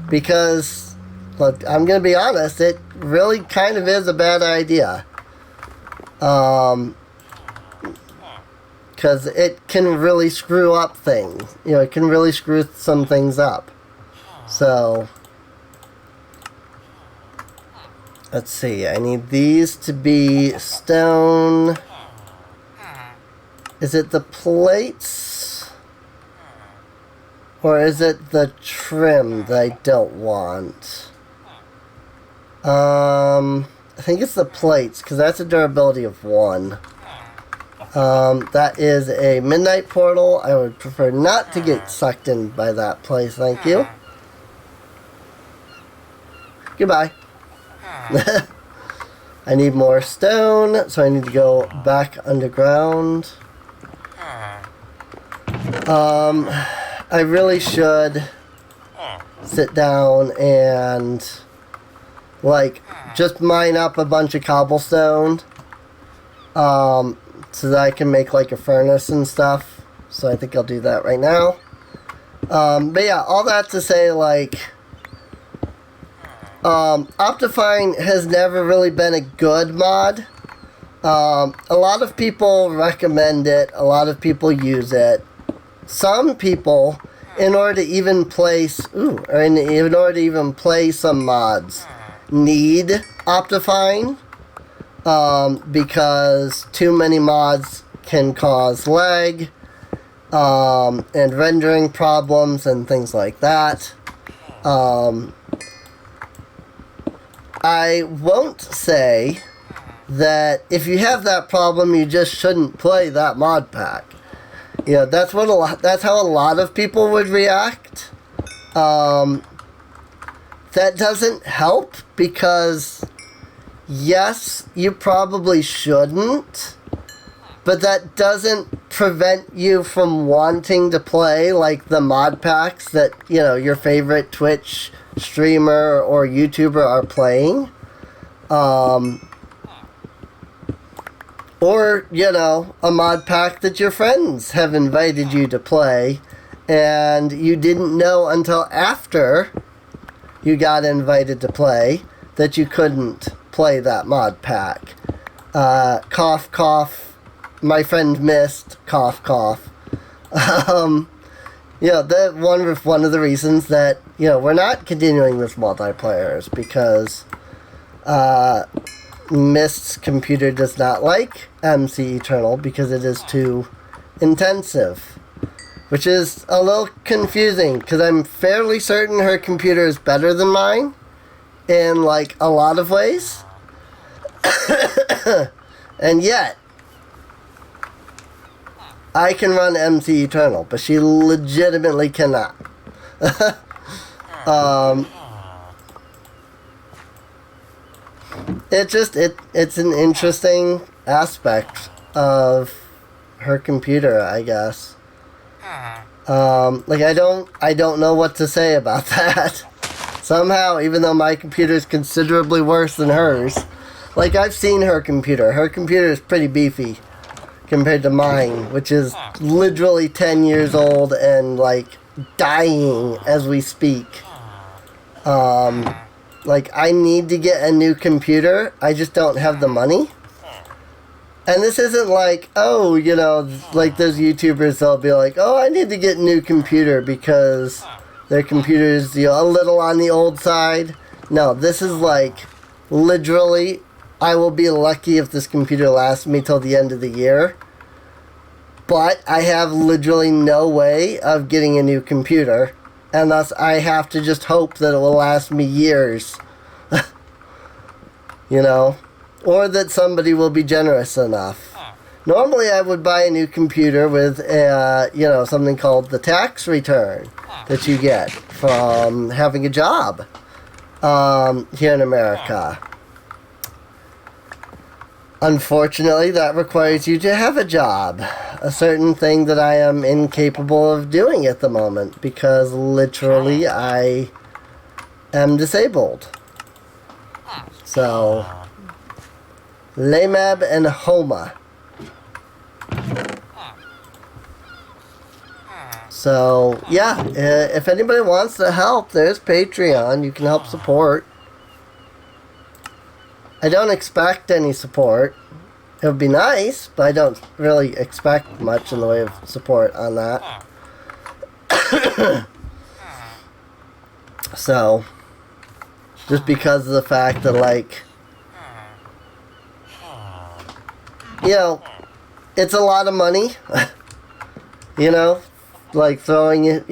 Because, look, I'm going to be honest, it really kind of is a bad idea. Because it can really screw up things. You know, it can really screw some things up. So, let's see, I need these to be stone. Is it the plates? Or is it the trim that I don't want? I think it's the plates, because that's a durability of 1. That is a midnight portal. I would prefer not to get sucked in by that place, thank you. Goodbye. I need more stone, so I need to go back underground. I really should sit down and, like, just mine up a bunch of cobblestone, so that I can make, like, a furnace and stuff. So I think I'll do that right now. But yeah, all that to say, like, Optifine has never really been a good mod. A lot of people recommend it. A lot of people use it. Some people, in order to even place, in order to even play some mods, need Optifine, because too many mods can cause lag, and rendering problems and things like that. I won't say that if you have that problem, you just shouldn't play that mod pack. You know, that's how a lot of people would react. That doesn't help because, yes, you probably shouldn't, but that doesn't prevent you from wanting to play, like, the mod packs that, you know, your favorite Twitch streamer or YouTuber are playing. Or, you know, a mod pack that your friends have invited you to play and you didn't know until after you got invited to play that you couldn't play that mod pack. Cough, cough. My friend missed. Cough, cough. That one of the reasons that we're not continuing this multiplayer is because Mist's computer does not like MCEternal because it is too intensive, which is a little confusing because I'm fairly certain her computer is better than mine in like a lot of ways, and yet I can run MCEternal, but she legitimately cannot. It's an interesting aspect of her computer, I guess. I don't know what to say about that. Somehow, even though my computer is considerably worse than hers, like I've seen her computer. Her computer is pretty beefy compared to mine, which is literally 10 years old and like dying as we speak. I need to get a new computer. I just don't have the money. And this isn't like, like those YouTubers, they'll be like, oh, I need to get a new computer because their computer's, a little on the old side. No, this is like, literally, I will be lucky if this computer lasts me till the end of the year. But I have literally no way of getting a new computer. And thus, I have to just hope that it will last me years. Or that somebody will be generous enough. Normally, I would buy a new computer with, something called the tax return that you get from having a job here in America. Unfortunately, that requires you to have a job. A certain thing that I am incapable of doing at the moment because literally I am disabled. So, Lamab and Homa. So, yeah, if anybody wants to help, there's Patreon. You can help support. I don't expect any support. It would be nice, but I don't really expect much in the way of support on that. So, just because of the fact that, it's a lot of money. Throwing it,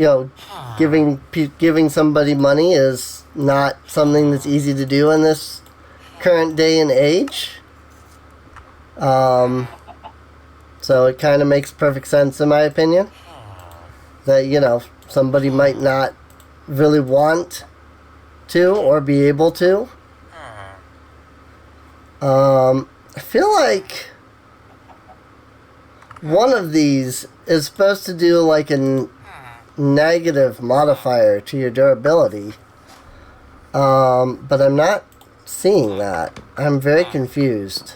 giving somebody money is not something that's easy to do in this current day and age. So it kind of makes perfect sense in my opinion that, somebody might not really want to or be able to. I feel like one of these is supposed to do like a negative modifier to your durability. But I'm not seeing that. I'm very confused.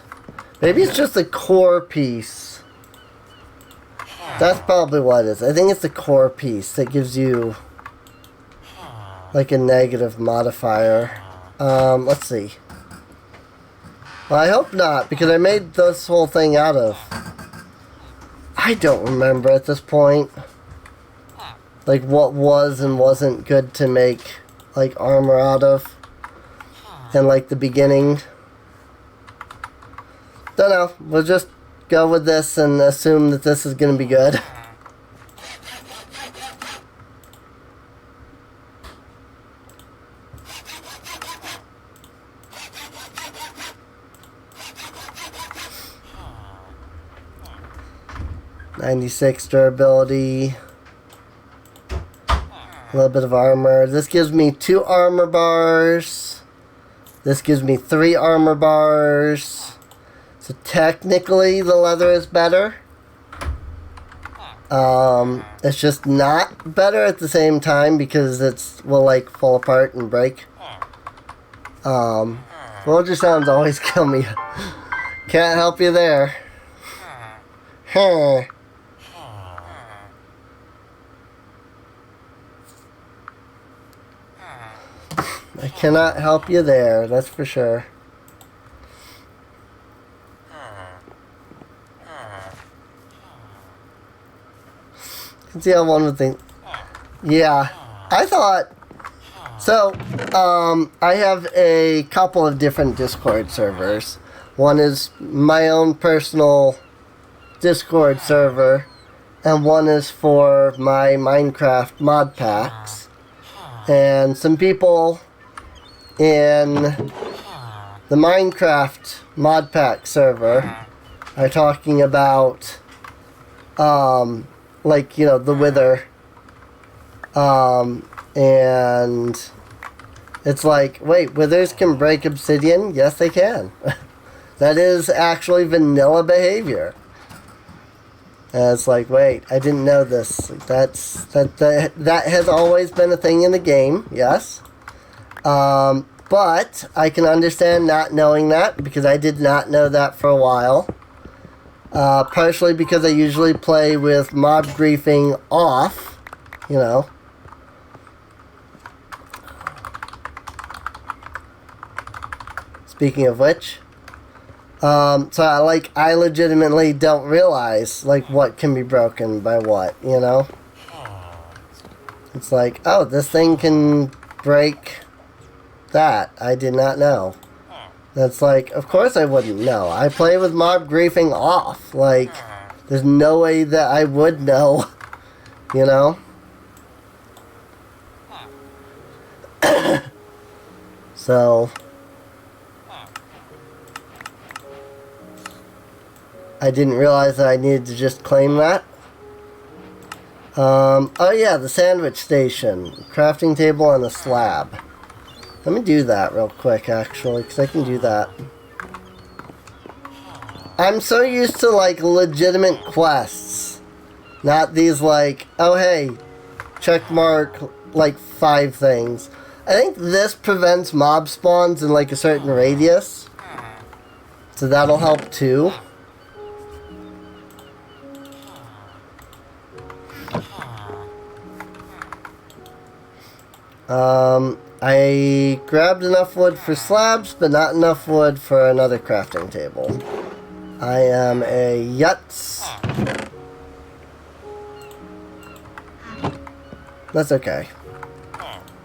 Maybe it's just the core piece. That's probably what it is. I think it's the core piece that gives you like a negative modifier. Let's see. Well, I hope not, because I made this whole thing out of... I don't remember at this point. Like what was and wasn't good to make like armor out of. And like the beginning. Don't know. We'll just go with this and assume that this is going to be good. .96 durability. A little bit of armor. This gives me 2 armor bars. This gives me 3 armor bars. So technically the leather is better. It's just not better at the same time because will like fall apart and break. Ultrasounds always kill me. Can't help you there. Huh. I cannot help you there, that's for sure. You can see how one would think. Yeah, I thought... So, I have a couple of different Discord servers. One is my own personal Discord server, and one is for my Minecraft mod packs. And some people in the Minecraft mod pack server are talking about, like, you know, the Wither. And it's like, wait, Withers can break obsidian? Yes, they can. That is actually vanilla behavior. And it's like, wait, I didn't know this. That has always been a thing in the game, yes. But I can understand not knowing that, because I did not know that for a while. Partially because I usually play with mob griefing off, you know. Speaking of which, so I legitimately don't realize, like, what can be broken by what, you know? It's like, oh, this thing can break that. I did not know. That's like, of course I wouldn't know. I play with mob griefing off. Like, there's no way that I would know, you know? So... I didn't realize that I needed to just claim that. Oh yeah, the sandwich station. Crafting table on a slab. Let me do that real quick, actually, because I can do that. I'm so used to, like, legitimate quests. Not these, like, oh hey, check mark, like, 5 things. I think this prevents mob spawns in, like, a certain radius. So that'll help, too. I grabbed enough wood for slabs, but not enough wood for another crafting table. I am a yutz. That's okay.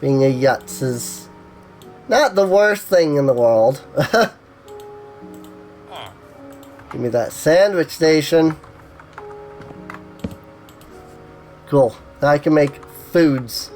Being a yutz is not the worst thing in the world. Give me that sandwich station. Cool. Now I can make foods.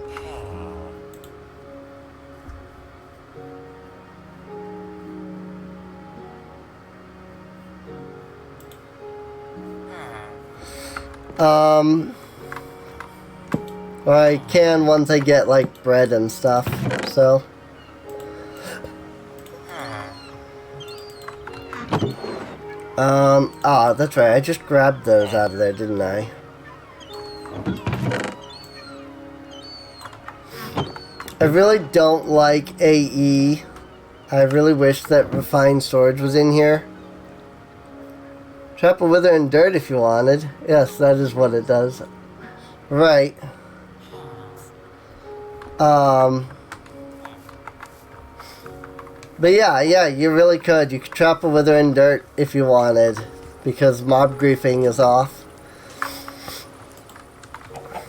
Or I can once I get, like, bread and stuff, so. That's right, I just grabbed those out of there, didn't I? I really don't like AE. I really wish that refined storage was in here. Trap a wither in dirt if you wanted. Yes, that is what it does. Right. But yeah, you really could. You could trap a wither in dirt if you wanted, because mob griefing is off.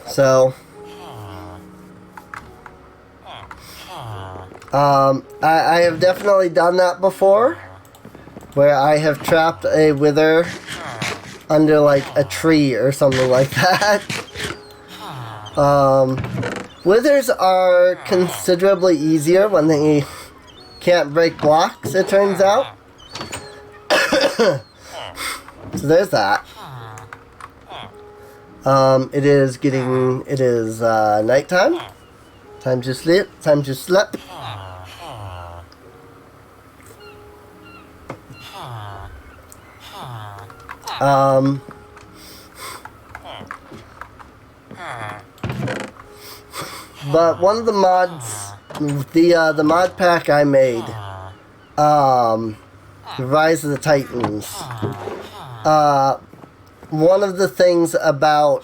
So, I have definitely done that before, where I have trapped a wither under, like, a tree or something like that. Withers are considerably easier when they can't break blocks, it turns out. So there's that. It is nighttime. Time to sleep. But one of the mods, the mod pack I made, Rise of the Titans, one of the things about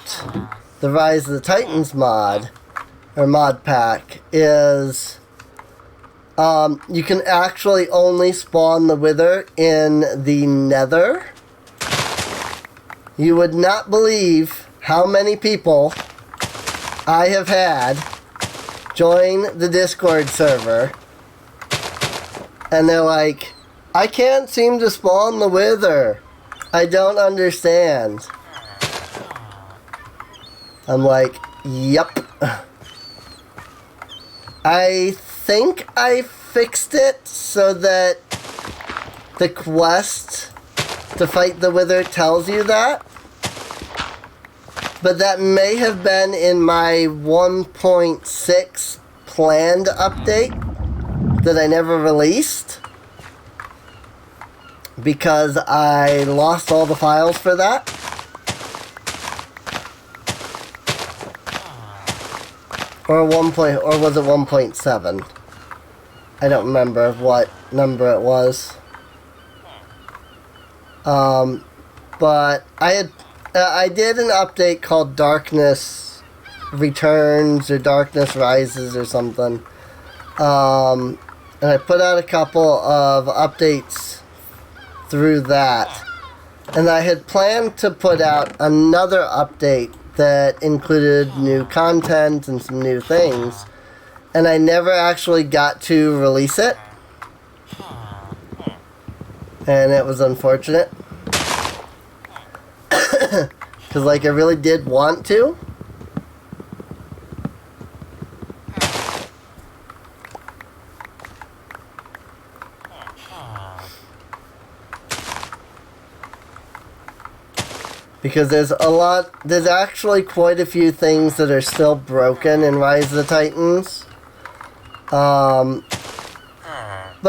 the Rise of the Titans mod, or mod pack, is You can actually only spawn the Wither in the Nether. You would not believe how many people I have had join the Discord server, and they're like, I can't seem to spawn the Wither. I don't understand. I'm like, yep. I think I fixed it so that the quest to fight the Wither tells you that. But that may have been in my 1.6 planned update that I never released, because I lost all the files for that. Or was it 1.7? I don't remember what number it was. But I did an update called Darkness Returns or Darkness Rises or something. And I put out a couple of updates through that. And I had planned to put out another update that included new content and some new things. And I never actually got to release it. And it was unfortunate. Because, like, I really did want to. Because there's actually quite a few things that are still broken in Rise of the Titans. But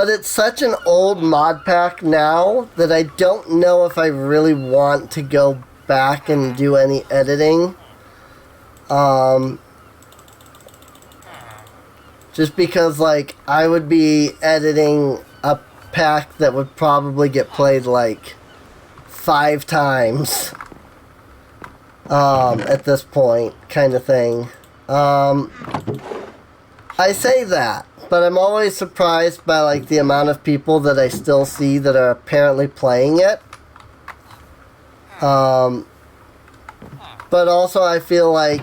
it's such an old mod pack now that I don't know if I really want to go back and do any editing. Just because, like, I would be editing a pack that would probably get played, like, 5 times. At this point, kind of thing. I say that, but I'm always surprised by, like, the amount of people that I still see that are apparently playing it. But also I feel like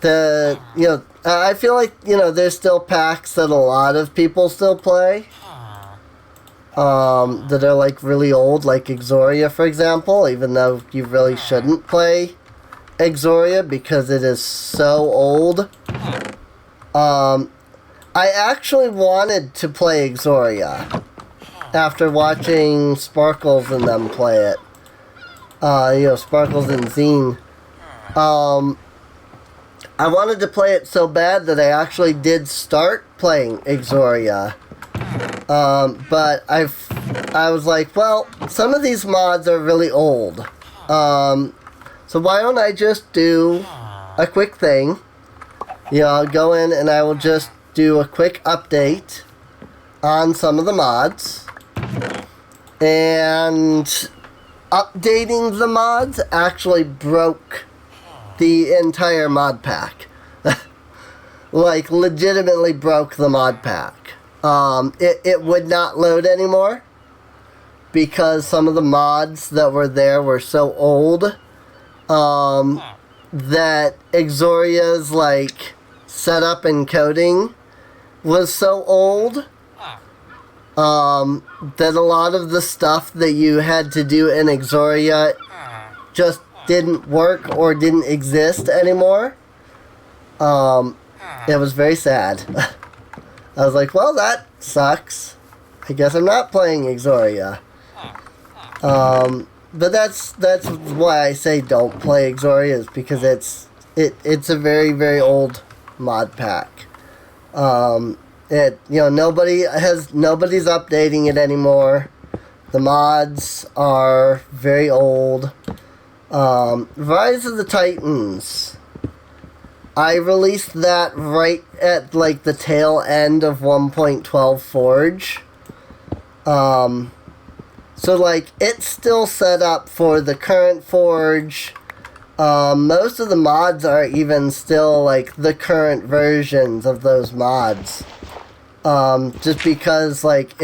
I feel like, there's still packs that a lot of people still play. That are, like, really old, like Exoria, for example, even though you really shouldn't play Exoria because it is so old. I actually wanted to play Exoria after watching Sparkles and them play it. Sparkles and Zine. I wanted to play it so bad that I actually did start playing Exoria. But I was like, well, some of these mods are really old. So why don't I just do a quick thing? I'll go in and I will just do a quick update on some of the mods. And updating the mods actually broke the entire mod pack. Like, legitimately broke the mod pack. It would not load anymore because some of the mods that were there were so old that Exoria's, like, setup and coding was so old that a lot of the stuff that you had to do in Exoria just didn't work or didn't exist anymore. It was very sad. I was like, well, that sucks. I guess I'm not playing Exoria. But that's why I say don't play Exoria, is because it's a very, very old mod pack. Nobody's updating it anymore. The mods are very old. Rise of the Titans. I released that right at, like, the tail end of 1.12 Forge. So, like, it's still set up for the current Forge Most of the mods are even still like the current versions of those mods. Just because like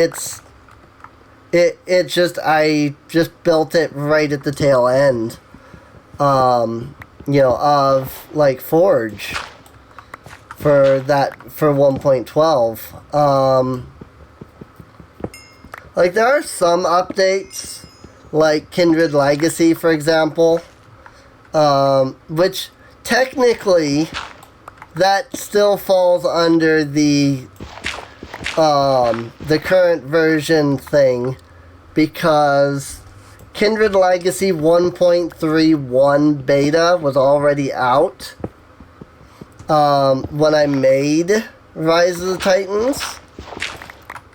I just built it right at the tail end. Of like Forge for 1.12. Like there are some updates, like Kindred Legacy, for example, which technically that still falls under the current version thing, because Kindred Legacy 1.31 beta was already out when I made Rise of the Titans.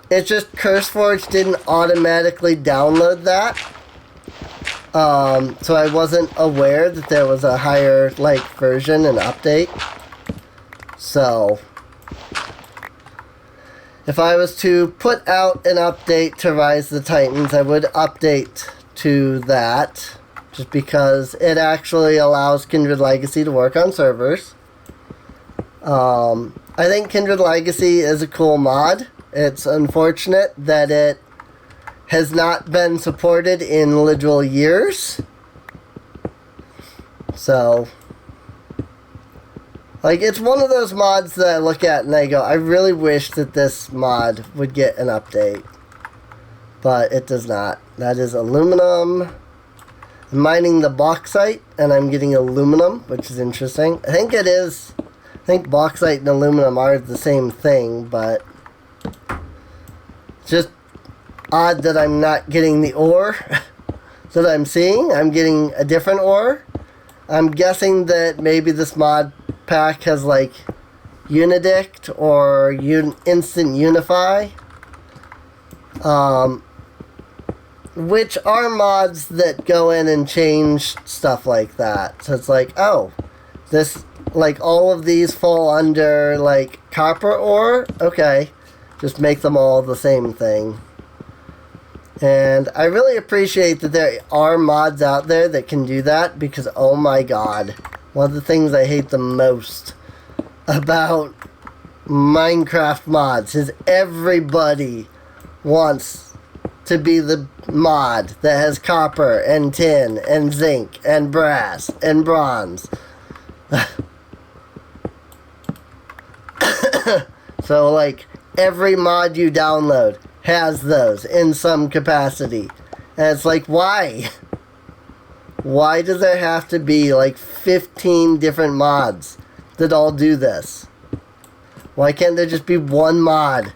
It's just CurseForge didn't automatically download that. So I wasn't aware that there was a higher version and update. So if I was to put out an update to Rise of the Titans, I would update to that, just because it actually allows Kindred Legacy to work on servers. I think Kindred Legacy is a cool mod. It's unfortunate that it has not been supported in literal years. So, it's one of those mods that I look at and I go, I really wish that this mod would get an update. But it does not. That is aluminum. I'm mining the bauxite, and I'm getting aluminum, which is interesting. I think bauxite and aluminum are the same thing, but it's just odd that I'm not getting the ore that I'm seeing. I'm getting a different ore. I'm guessing that maybe this mod pack has Unedict or Instant Unify, which are mods that go in and change stuff like that. So it's oh, this all of these fall under copper ore. Okay, just make them all the same thing. And I really appreciate that there are mods out there that can do that, because oh my god, one of the things I hate the most about Minecraft mods is everybody wants to be the mod that has copper and tin and zinc and brass and bronze. So every mod you download has those in some capacity. And it's why? Why does there have to be 15 different mods that all do this? Why can't there just be one mod?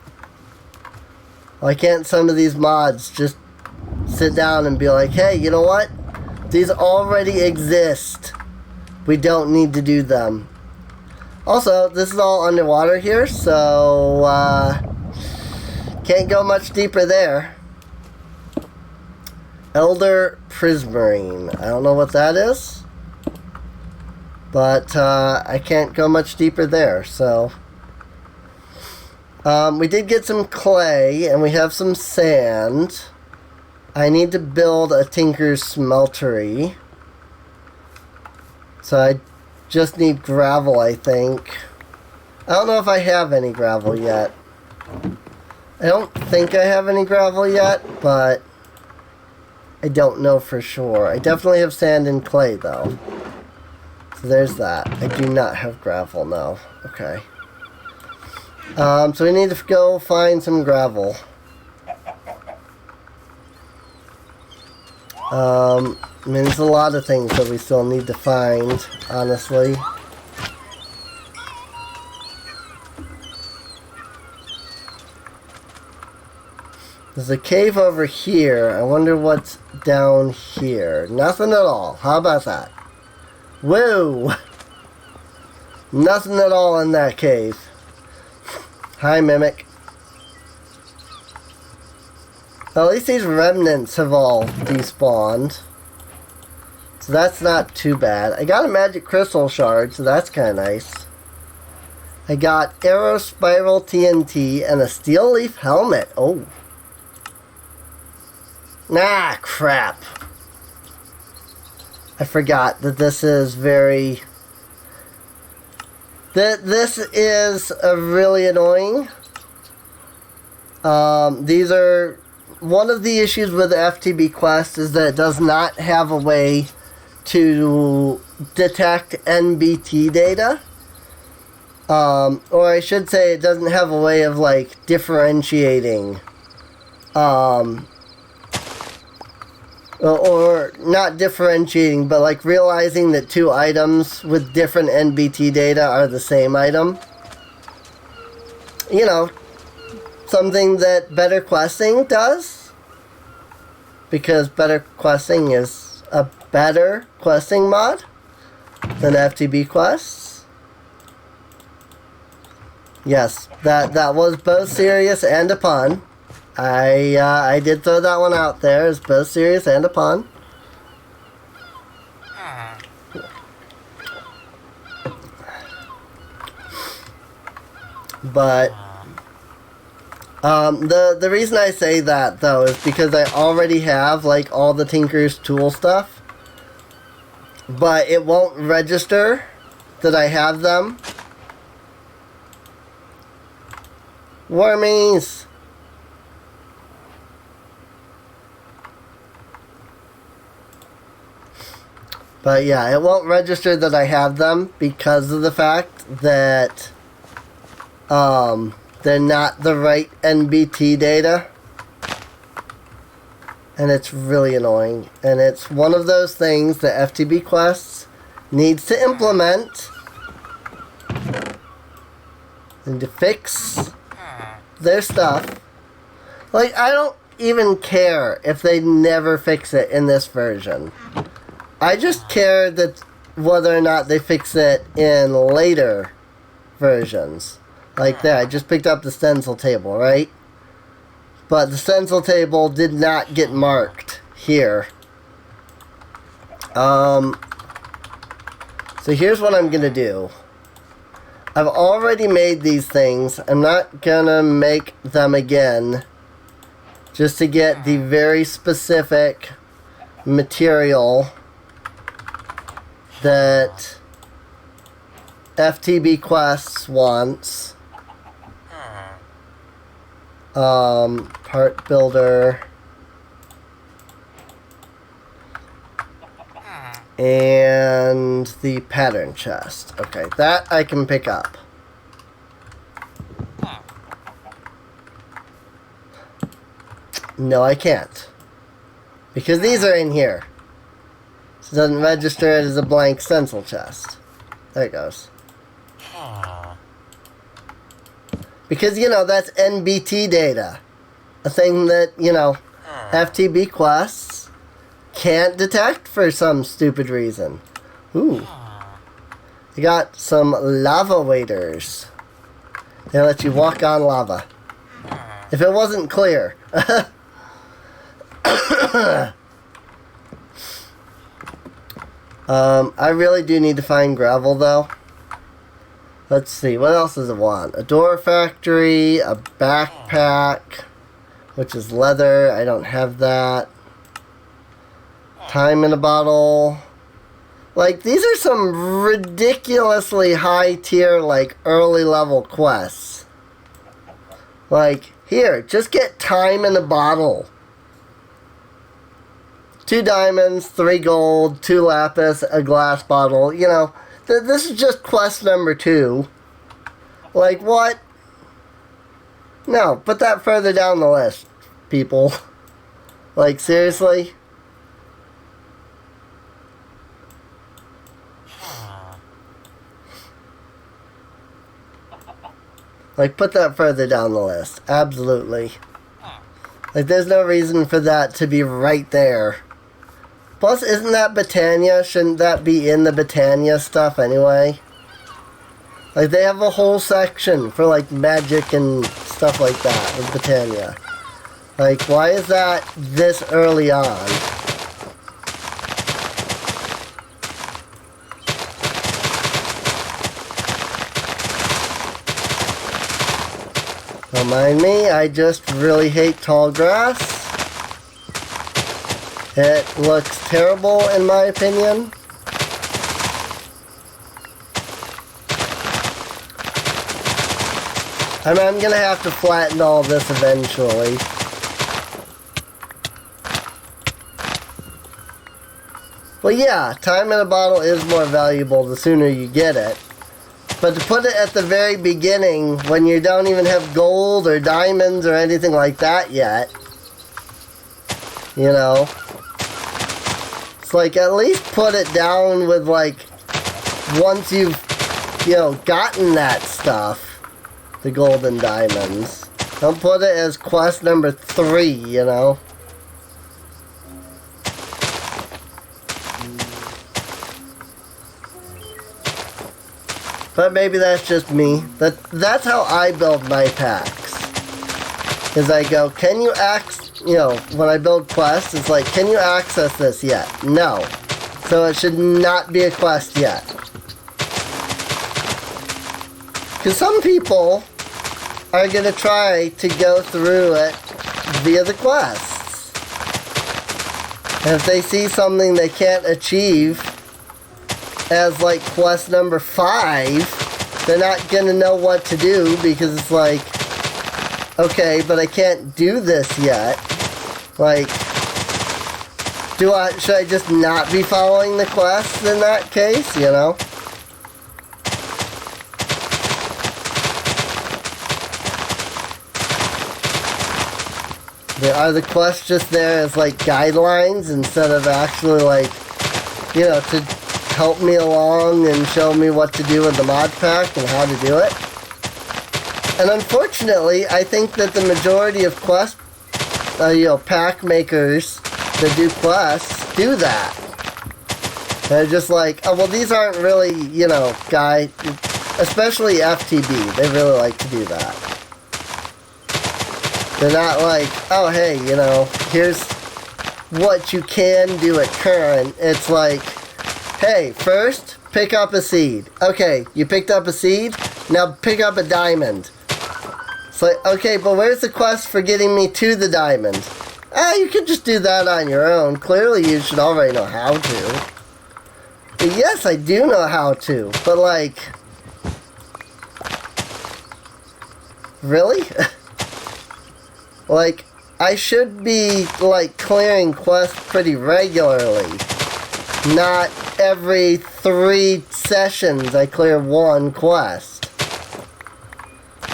Why can't some of these mods just sit down and be hey, you know what? These already exist. We don't need to do them. Also, this is all underwater here, so can't go much deeper there. Elder Prismarine. I don't know what that is, but I can't go much deeper there, so we did get some clay, and we have some sand. I need to build a Tinker's Smeltery, so I just need gravel, I think. I don't know if I have any gravel yet. I don't think I have any gravel yet, but I don't know for sure. I definitely have sand and clay, though. So there's that. I do not have gravel, no. Okay. So we need to go find some gravel. I mean, there's a lot of things that we still need to find, honestly. There's a cave over here. I wonder what's down here. Nothing at all. How about that? Whoa! Nothing at all in that cave. Hi, Mimic. At least these remnants have all despawned. So that's not too bad. I got a magic crystal shard, so that's kind of nice. I got arrow spiral TNT and a steel leaf helmet. Oh. Ah, crap. I forgot that this is very... This is really annoying. These are... One of the issues with the FTB Quest is that it does not have a way to detect NBT data. Or I should say it doesn't have a way of, like, differentiating. Or not differentiating, but, like, realizing that two items with different NBT data are the same item. You know, something that Better Questing does. Because Better Questing is a better questing mod than FTB Quests. Yes, that was both serious and a pun. I did throw that one out there as both serious and a pun. But the reason I say that though is because I already have like all the Tinker's tool stuff, but it won't register that I have them. Wormies! But yeah, it won't register that I have them because of the fact that they're not the right NBT data. And it's really annoying. And it's one of those things that FTB Quests needs to implement and to fix their stuff. Like, I don't even care if they never fix it in this version. I just care that whether or not they fix it in later versions. Like there, I just picked up the stencil table, right? But the stencil table did not get marked here. So here's what I'm gonna do. I've already made these things. I'm not gonna make them again. Just to get the very specific material that FTB Quests wants. Part builder. And the pattern chest. Okay, that I can pick up. No, I can't. Because these are in here. So it doesn't register it as a blank stencil chest. There it goes. Because, you know, that's NBT data. A thing that, you know, FTB Quests can't detect for some stupid reason. Ooh. You got some lava waders. They let you walk on lava. If it wasn't clear. I really do need to find gravel though. Let's see, what else does it want? A door factory, a backpack, which is leather. I don't have that. Time in a bottle. Like, these are some ridiculously high tier, like, early level quests. Like, here, just get time in a bottle. 2 diamonds, 3 gold, 2 lapis, a glass bottle. You know, this is just quest number 2. Like, what? No, put that further down the list, people. Like, seriously? Like, put that further down the list. Absolutely. Like, there's no reason for that to be right there. Plus, isn't that Britannia? Shouldn't that be in the Britannia stuff anyway? Like, they have a whole section for, like, magic and stuff like that with Britannia. Like, why is that this early on? Don't mind me, I just really hate tall grass. It looks terrible in my opinion. I mean, I'm gonna have to flatten all this eventually. Well, yeah, time in a bottle is more valuable the sooner you get it. But to put it at the very beginning, when you don't even have gold or diamonds or anything like that yet, you know, it's like at least put it down with like, once you've, you know, gotten that stuff, the gold and diamonds. Don't put it as quest number 3, you know. But maybe that's just me. That's how I build my packs. Is I go, can you you know, when I build quests, it's like, can you access this yet? No. So it should not be a quest yet. Because some people are going to try to go through it via the quests. And if they see something they can't achieve as like quest number 5, they're not going to know what to do because it's like, okay, but I can't do this yet. Like, should I just not be following the quests in that case, you know? Are the quests just there as like guidelines instead of actually like, you know, to help me along and show me what to do with the mod pack and how to do it? And unfortunately, I think that the majority of quest, you know, pack makers that do quests do that. They're just like, oh, well, these aren't really, you know, especially FTB, they really like to do that. They're not like, oh, hey, you know, here's what you can do at current. It's like, hey, first, pick up a seed. Okay, you picked up a seed, now pick up a diamond. It's like, okay, but where's the quest for getting me to the diamond? You could just do that on your own. Clearly, you should already know how to. But yes, I do know how to, but like, really? Like, I should be, like, clearing quests pretty regularly. Not every 3 sessions I clear 1 quest.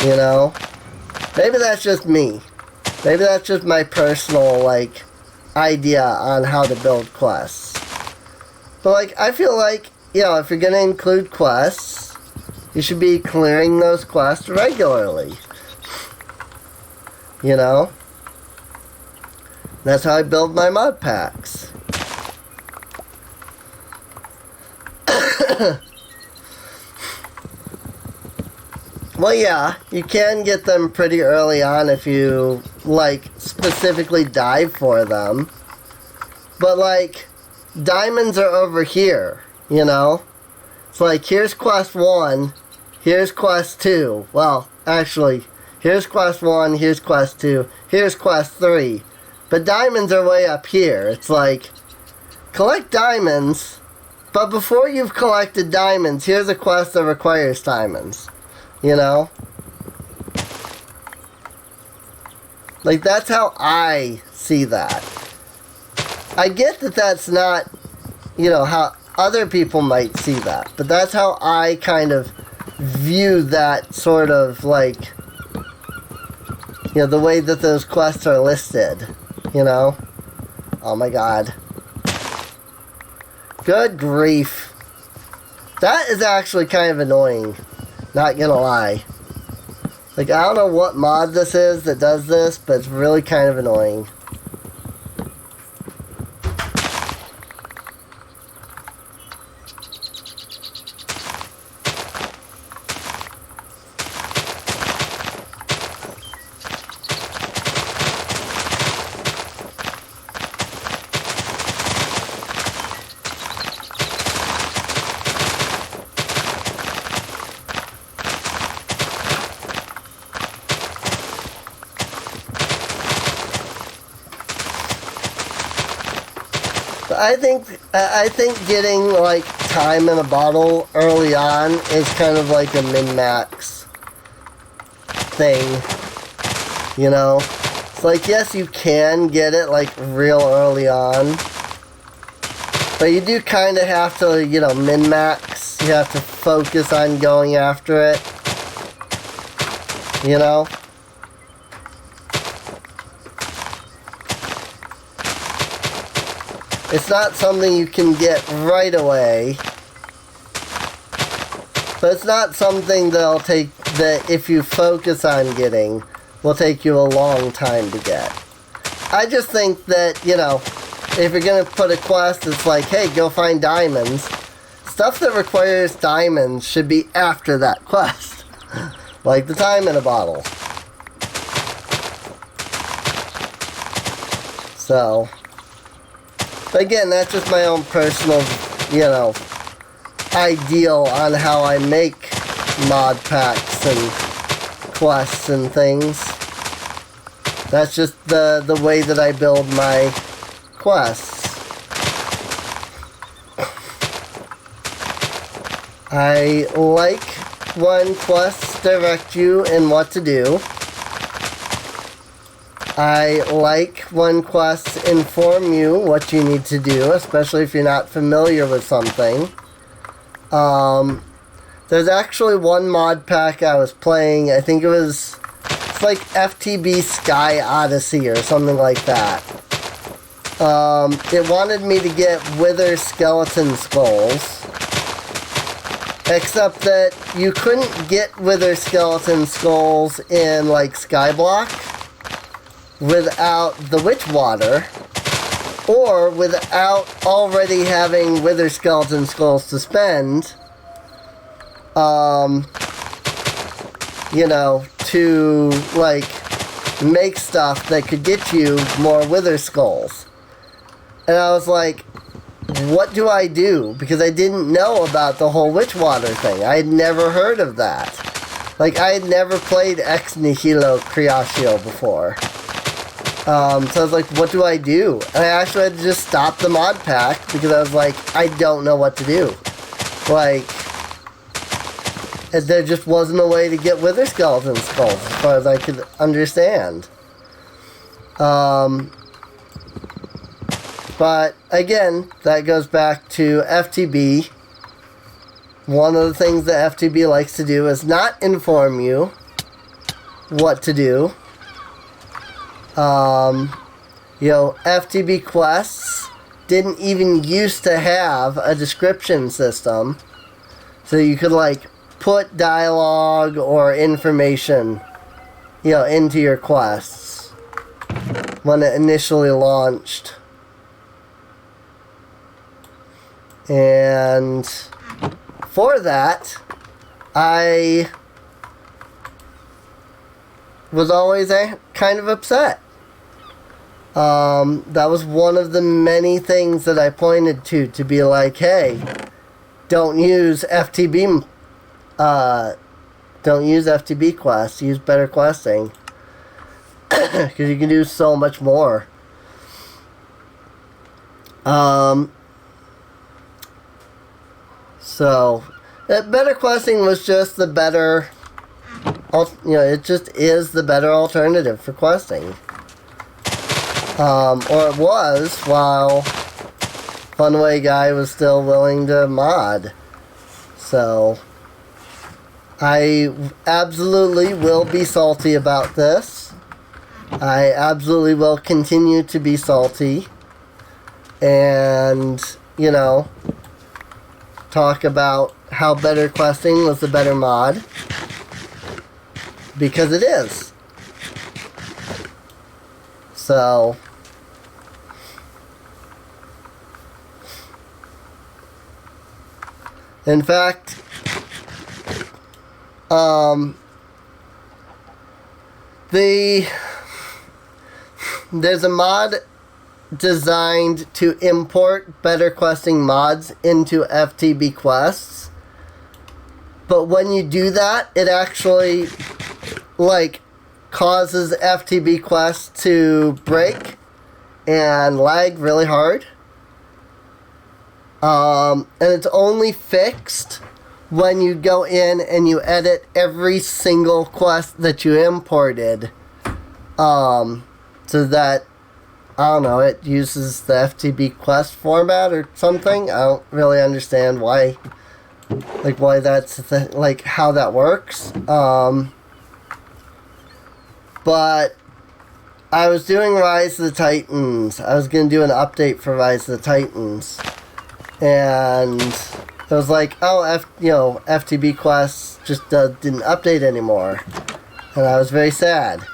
You know? Maybe that's just me. Maybe that's just my personal, like, idea on how to build quests. But, like, I feel like, you know, if you're gonna include quests, you should be clearing those quests regularly. You know? That's how I build my mod packs. Well, yeah, you can get them pretty early on if you, like, specifically dive for them. But, like, diamonds are over here, you know? It's like, here's quest 1, here's quest 2. Well, actually, here's quest 1, here's quest 2, here's quest 3. But diamonds are way up here. It's like, collect diamonds, but before you've collected diamonds, here's a quest that requires diamonds. You know? Like, that's how I see that. I get that that's not, you know, how other people might see that. But that's how I kind of view that sort of, like, you know, the way that those quests are listed. You know? Oh my god. Good grief. That is actually kind of annoying. Not gonna lie. Like, I don't know what mod this is that does this, but it's really kind of annoying. I think getting like time in a bottle early on is kind of like a min-max thing. You know? It's like, yes, you can get it like real early on. But you do kind of have to, you know, min-max. You have to focus on going after it. You know? It's not something you can get right away. But it's not something that if you focus on getting, will take you a long time to get. I just think that, you know, if you're going to put a quest, it's like, hey, go find diamonds. Stuff that requires diamonds should be after that quest. Like the time in a bottle. So, again, that's just my own personal, you know, ideal on how I make mod packs and quests and things. That's just the way that I build my quests. I like when quests direct you in what to do. I like when quests inform you what you need to do, especially if you're not familiar with something. There's actually one mod pack I was playing, I think it's like FTB Sky Odyssey or something like that. It wanted me to get Wither Skeleton Skulls. Except that you couldn't get Wither Skeleton Skulls in, like, Skyblock without the Witch Water, or without already having Wither Skeleton Skulls to spend, you know, to, like, make stuff that could get you more Wither Skulls. And I was like, what do I do? Because I didn't know about the whole Witch Water thing. I had never heard of that. Like, I had never played Ex Nihilo Creatio before. So I was like, what do I do? And I actually had to just stop the mod pack because I was like, I don't know what to do. Like, there just wasn't a way to get Wither Skeleton Skulls as far as I could understand. But, again, that goes back to FTB. One of the things that FTB likes to do is not inform you what to do. You know, FTB quests didn't even used to have a description system. So you could, like, put dialogue or information, you know, into your quests when it initially launched. And for that, I was always kind of upset. That was one of the many things that I pointed to be like, hey, don't use FTB, don't use FTB quests, use better questing. Because you can do so much more. So, better questing was just the better, you know, it just is the better alternative for questing. Or it was, while Funway Guy was still willing to mod. So, I absolutely will be salty about this. I absolutely will continue to be salty. And, you know, talk about how better questing was the better mod, because it is. So, in fact, there's a mod designed to import better questing mods into FTB quests, but when you do that, it actually, like, causes FTB quests to break and lag really hard. And it's only fixed when you go in and you edit every single quest that you imported. So that, I don't know, it uses the FTB quest format or something. I don't really understand why that's like how that works. But I was doing Rise of the Titans. I was going to do an update for Rise of the Titans. And it was like, oh, FTB quests just didn't update anymore. And I was very sad.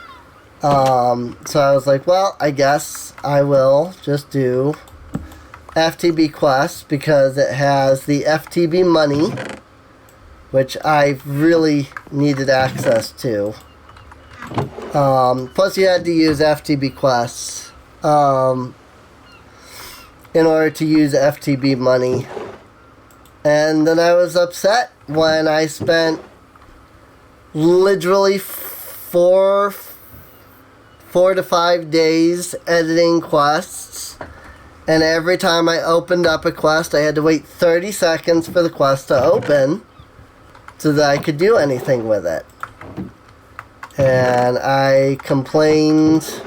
So I was like, well, I guess I will just do FTB quests because it has the FTB money, which I really needed access to. Plus you had to use FTB quests in order to use FTB money. And then I was upset when I spent literally 4 to 5 days editing quests, and every time I opened up a quest I had to wait 30 seconds for the quest to open so that I could do anything with it. And I complained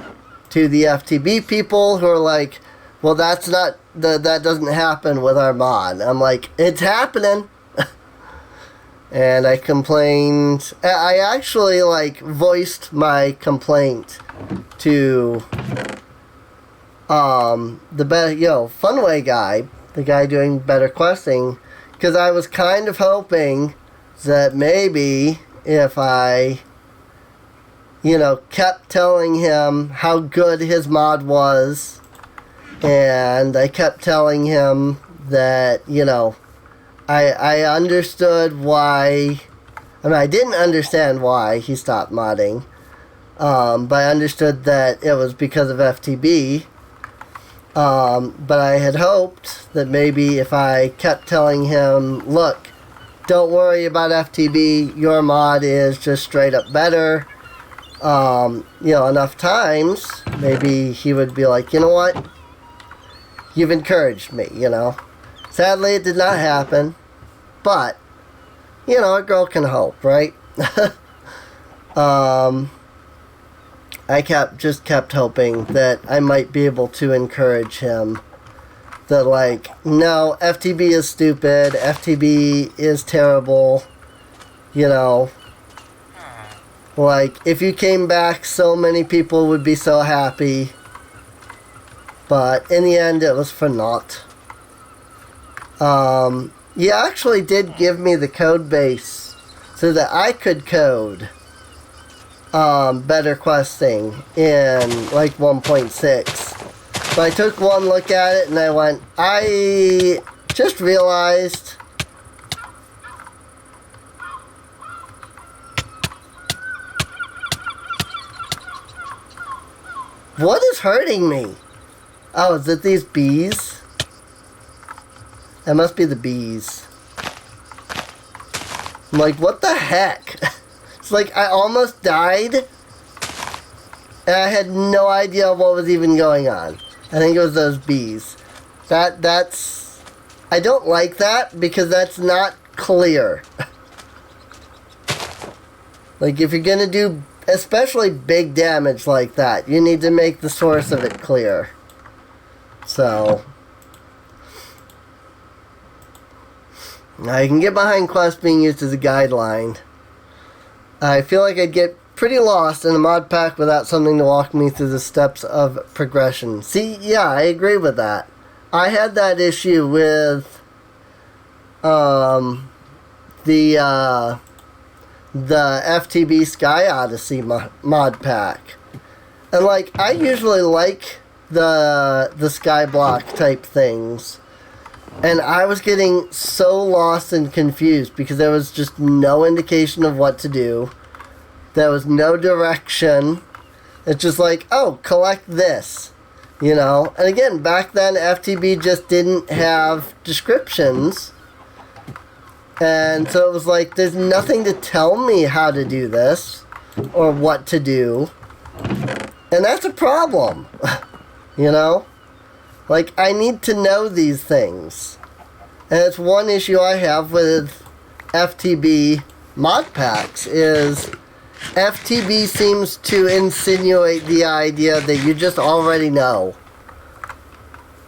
to the FTB people who are like, well, that doesn't happen with our mod. I'm like, it's happening. And I complained. I actually voiced my complaint to the Funway guy, the guy doing better questing, because I was kind of hoping that maybe if I kept telling him how good his mod was, and I kept telling him that, I understood why. I mean, I didn't understand why he stopped modding, but I understood that it was because of FTB. But I had hoped that maybe if I kept telling him, look, don't worry about FTB, your mod is just straight up better, enough times, maybe he would be like, you know what? You've encouraged me, Sadly, it did not happen, but, a girl can hope, right? I kept hoping that I might be able to encourage him that, no, FTB is stupid, FTB is terrible, if you came back, so many people would be so happy. But in the end, it was for naught. You actually did give me the code base so that I could code better questing in 1.6. But I took one look at it and I just realized what is hurting me? Oh, is it these bees? That must be the bees. I'm like, what the heck? It's like I almost died and I had no idea what was even going on. I think it was those bees. That's... I don't like that because that's not clear. If you're gonna do especially big damage like that, you need to make the source of it clear. So, I can get behind quests being used as a guideline. I feel like I'd get pretty lost in a mod pack without something to walk me through the steps of progression. See, yeah, I agree with that. I had that issue with the FTB Sky Odyssey mod pack. And I usually like the skyblock type things, and I was getting so lost and confused because there was just no indication of what to do. There was no direction. It's just oh, collect this, and again, back then FTB just didn't have descriptions, and so it was there's nothing to tell me how to do this or what to do, and that's a problem. I need to know these things. And it's one issue I have with FTB mod packs is FTB seems to insinuate the idea that you just already know.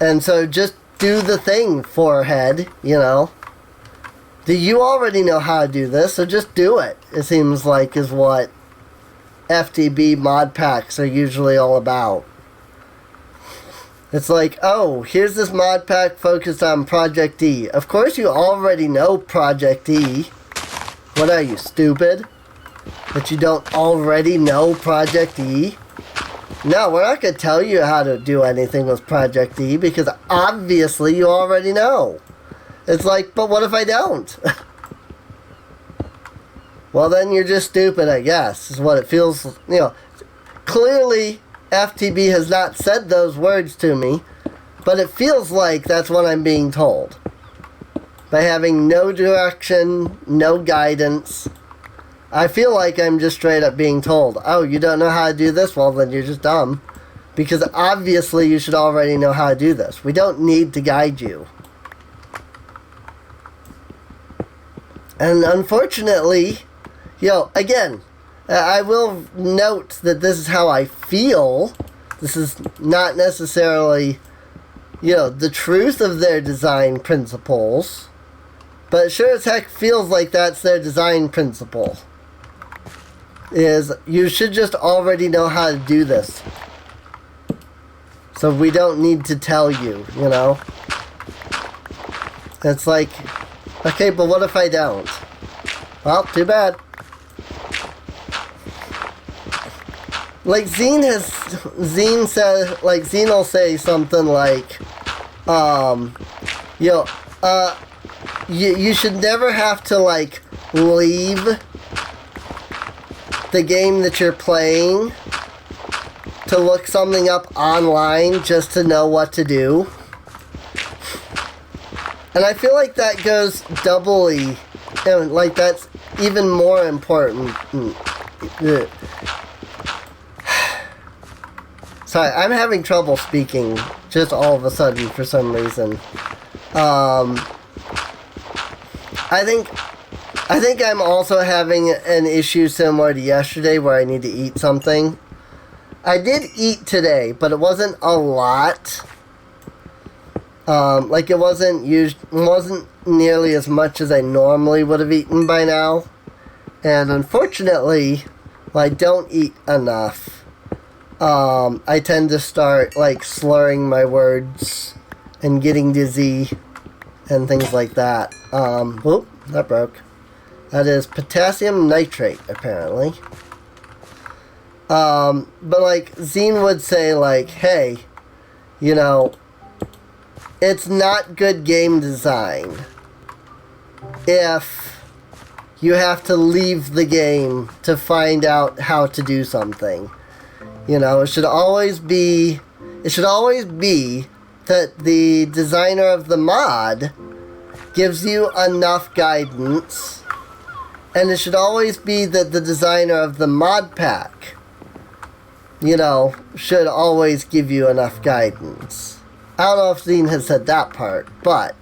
And so just do the thing, forehead, you know. You already know how to do this, so just do it. It seems like is what FTB mod packs are usually all about. It's like, oh, here's this mod pack focused on Project E. Of course you already know Project E. What are you, stupid? That you don't already know Project E? No, we're not going to tell you how to do anything with Project E because obviously you already know. It's like, but what if I don't? Well, then you're just stupid, I guess, is what it feels, you know. Clearly, FTB has not said those words to me, but it feels like that's what I'm being told. By having no direction, no guidance, I feel like I'm just straight up being told, oh, you don't know how to do this? Well, then you're just dumb. Because obviously you should already know how to do this. We don't need to guide you. And unfortunately, you know, again, I will note that this is how I feel. This is not necessarily, you know, the truth of their design principles. But it sure as heck feels like that's their design principle. Is you should just already know how to do this. So we don't need to tell you, you know? It's like, okay, but what if I don't? Well, too bad. Like Zine will say something like, you know, you should never have to, like, leave the game that you're playing to look something up online just to know what to do. And I feel like that goes doubly, and like that's even more important. Sorry, I'm having trouble speaking just all of a sudden for some reason. I think I'm also having an issue similar to yesterday where I need to eat something. I did eat today, but it wasn't a lot. Like it wasn't nearly as much as I normally would have eaten by now. And unfortunately, I don't eat enough. I tend to start like slurring my words and getting dizzy and things like that. Whoop, that broke. That is potassium nitrate, apparently. But like Zine would say, like, hey, you know, it's not good game design if you have to leave the game to find out how to do something. You know, it should always be that the designer of the mod gives you enough guidance, and it should always be that the designer of the mod pack, you know, should always give you enough guidance. I don't know if Zine has said that part, but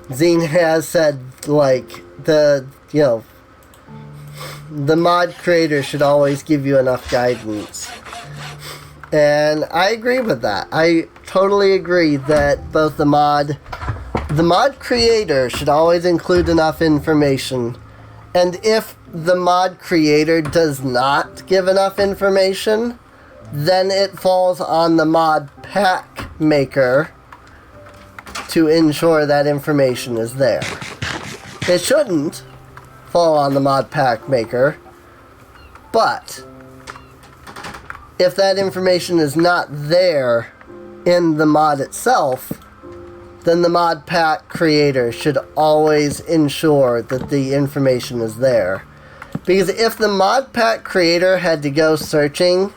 Zine has said, like, the mod creator should always give you enough guidance. And I agree with that. I totally agree that both the mod creator should always include enough information. And if the mod creator does not give enough information, then it falls on the mod pack maker to ensure that information is there. It shouldn't fall on the mod pack maker, but if that information is not there in the mod itself, then the mod pack creator should always ensure that the information is there. Because if the mod pack creator had to go searching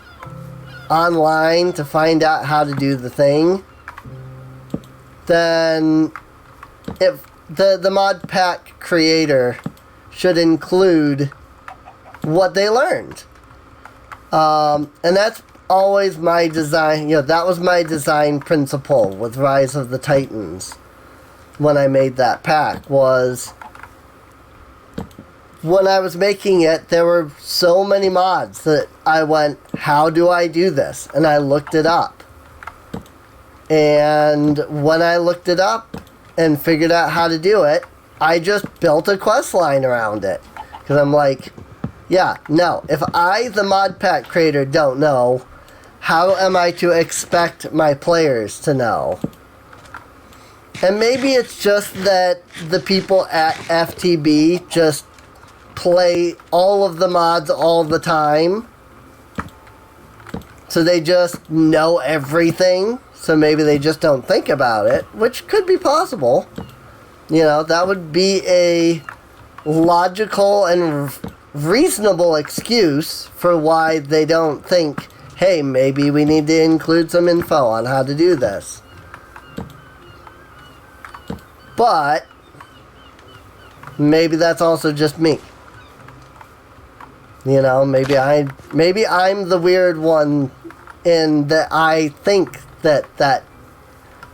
online to find out how to do the thing, then if the mod pack creator should include what they learned. And that's always my design, you know, that was my design principle with Rise of the Titans. when I made that pack was when I was making it, there were so many mods that I went, how do I do this? And I looked it up. And when I looked it up and figured out how to do it, I just built a quest line around it. Because I'm like, yeah, no, if I, the mod pack creator, don't know, how am I to expect my players to know? And maybe it's just that the people at FTB just play all of the mods all the time. So they just know everything. So maybe they just don't think about it, which could be possible. You know, that would be a logical and reasonable excuse for why they don't think, hey, maybe we need to include some info on how to do this. But maybe that's also just me. You know, maybe I'm the weird one in that I think that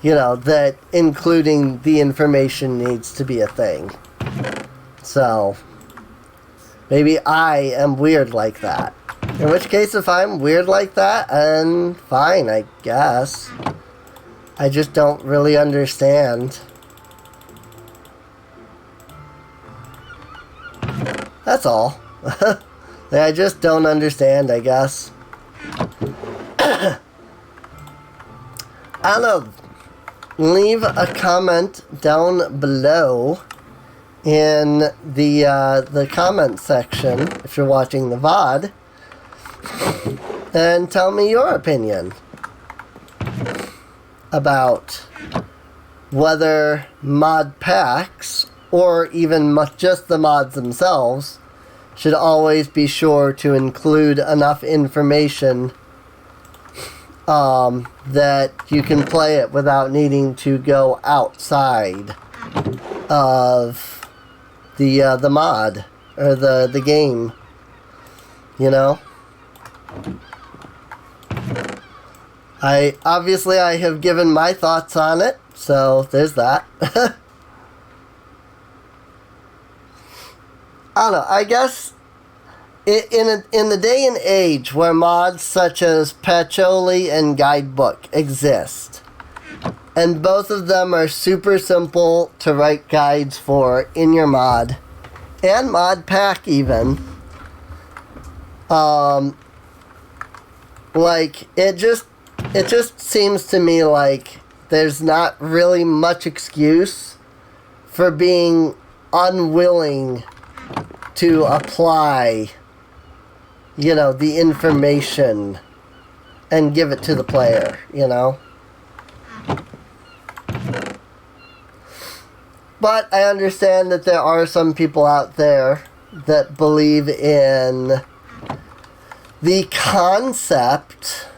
you know, that including the information needs to be a thing. So maybe I am weird like that. In which case, if I'm weird like that, then fine, I guess. I just don't really understand. That's all. I just don't understand, I guess. I don't know. Leave a comment down below in the comment section if you're watching the VOD, and tell me your opinion about whether mod packs or even just the mods themselves should always be sure to include enough information that you can play it without needing to go outside of the mod or the game. You know? I have given my thoughts on it, so there's that. I don't know, I guess in the day and age where mods such as Patchouli and Guidebook exist, and both of them are super simple to write guides for in your mod, and mod pack even, like, it just seems to me like there's not really much excuse for being unwilling to apply, you know, the information and give it to the player, you know? But I understand that there are some people out there that believe in the concept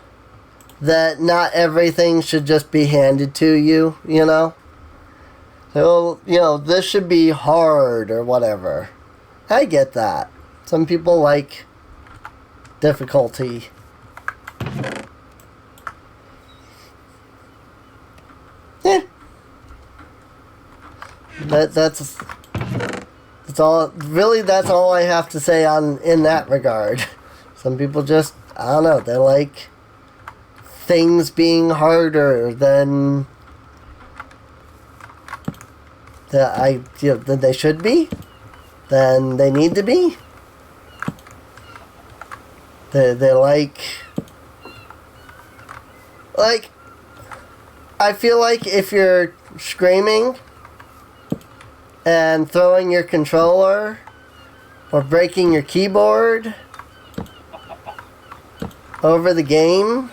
that not everything should just be handed to you, you know? So, you know, this should be hard or whatever. I get that. Some people like difficulty. Yeah. That's all. Really, that's all I have to say in that regard. Some people just, I don't know, they like things being harder than than they should be, than they need to be. They like, I feel like if you're screaming and throwing your controller or breaking your keyboard over the game,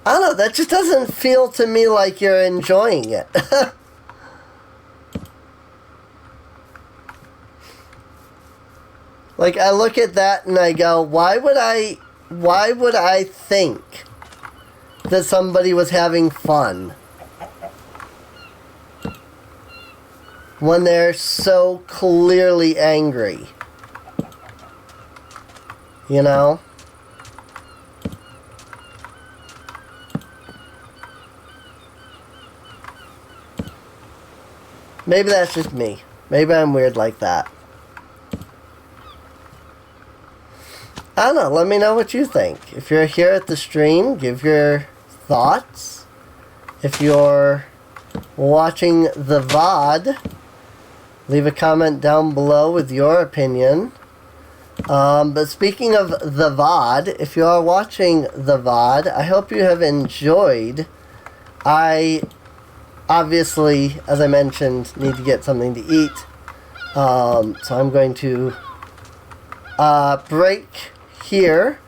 I don't know, that just doesn't feel to me like you're enjoying it. Like, I look at that and I go, why would I think that somebody was having fun when they're so clearly angry? You know? Maybe that's just me. Maybe I'm weird like that. I don't know. Let me know what you think. If you're here at the stream, give your thoughts. If you're watching the VOD, leave a comment down below with your opinion. But speaking of the VOD, if you are watching the VOD, I hope you have enjoyed. I obviously, as I mentioned, need to get something to eat. So I'm going to break here.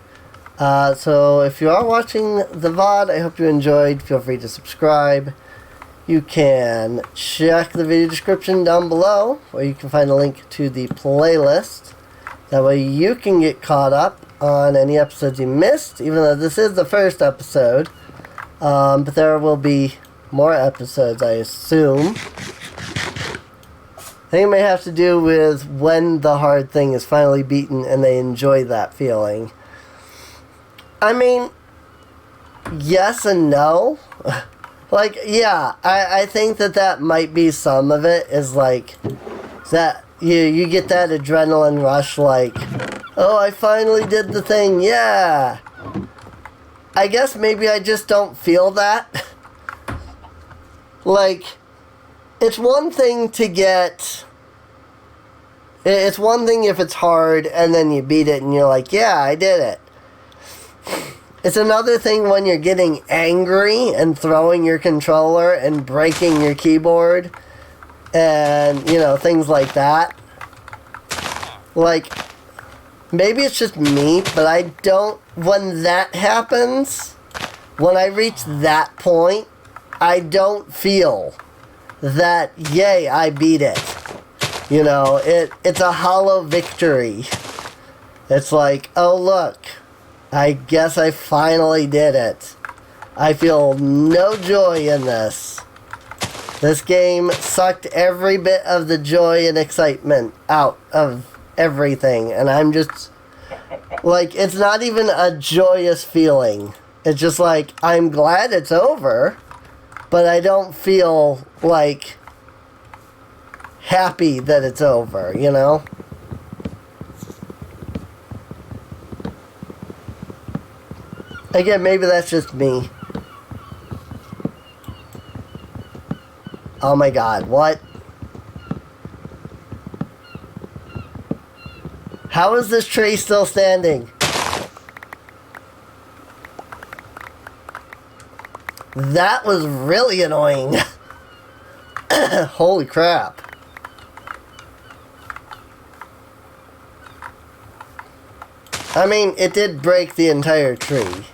So if you are watching the VOD, I hope you enjoyed. Feel free to subscribe. You can check the video description down below, where you can find a link to the playlist. That way you can get caught up on any episodes you missed, even though this is the first episode. But there will be more episodes, I assume. I think it may have to do with when the hard thing is finally beaten and they enjoy that feeling. I mean, yes and no. Like, yeah, I think that might be some of it, is like, that you get that adrenaline rush, like, oh, I finally did the thing, yeah. I guess maybe I just don't feel that. Like, it's one thing to get, it's one thing if it's hard and then you beat it and you're like, yeah, I did it. It's another thing when you're getting angry and throwing your controller and breaking your keyboard and, you know, things like that. Like, maybe it's just me, but I don't, when that happens, when I reach that point, I don't feel that, yay, I beat it. You know, it's a hollow victory. It's like, oh, look, I guess I finally did it. I feel no joy in this. This game sucked every bit of the joy and excitement out of everything. And I'm just, like, it's not even a joyous feeling. It's just like, I'm glad it's over, but I don't feel, like, happy that it's over, you know? Again, maybe that's just me. Oh my god, what? How is this tree still standing? That was really annoying. Holy crap. I mean, it did break the entire tree.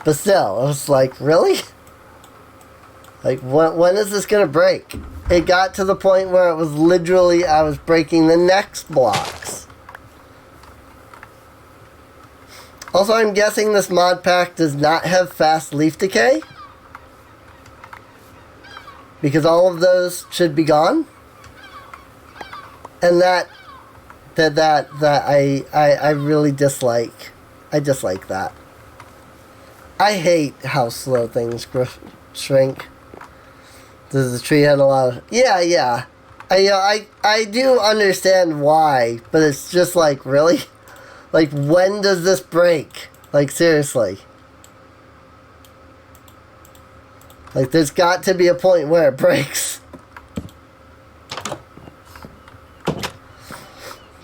But still, I was like, really? Like, when is this gonna break? It got to the point where it was literally, I was breaking the next blocks. Also, I'm guessing this mod pack does not have fast leaf decay, because all of those should be gone. And that I really dislike. I dislike that. I hate how slow things shrink. Does the tree have a lot of... Yeah. I do understand why, but it's just like, really? Like, when does this break? Like, seriously. Like, there's got to be a point where it breaks.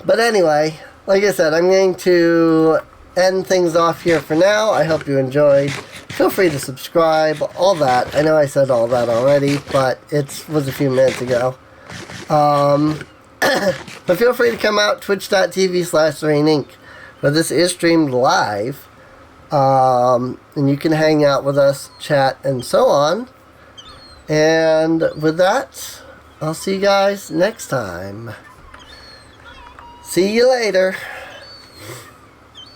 But anyway, like I said, I'm going to end things off here for now. I hope you enjoyed. Feel free to subscribe, all that. I know I said all that already, but it was a few minutes ago. But feel free to come out, twitch.tv/RainInc, where this is streamed live. And you can hang out with us, chat, and so on. And with that, I'll see you guys next time. See you later.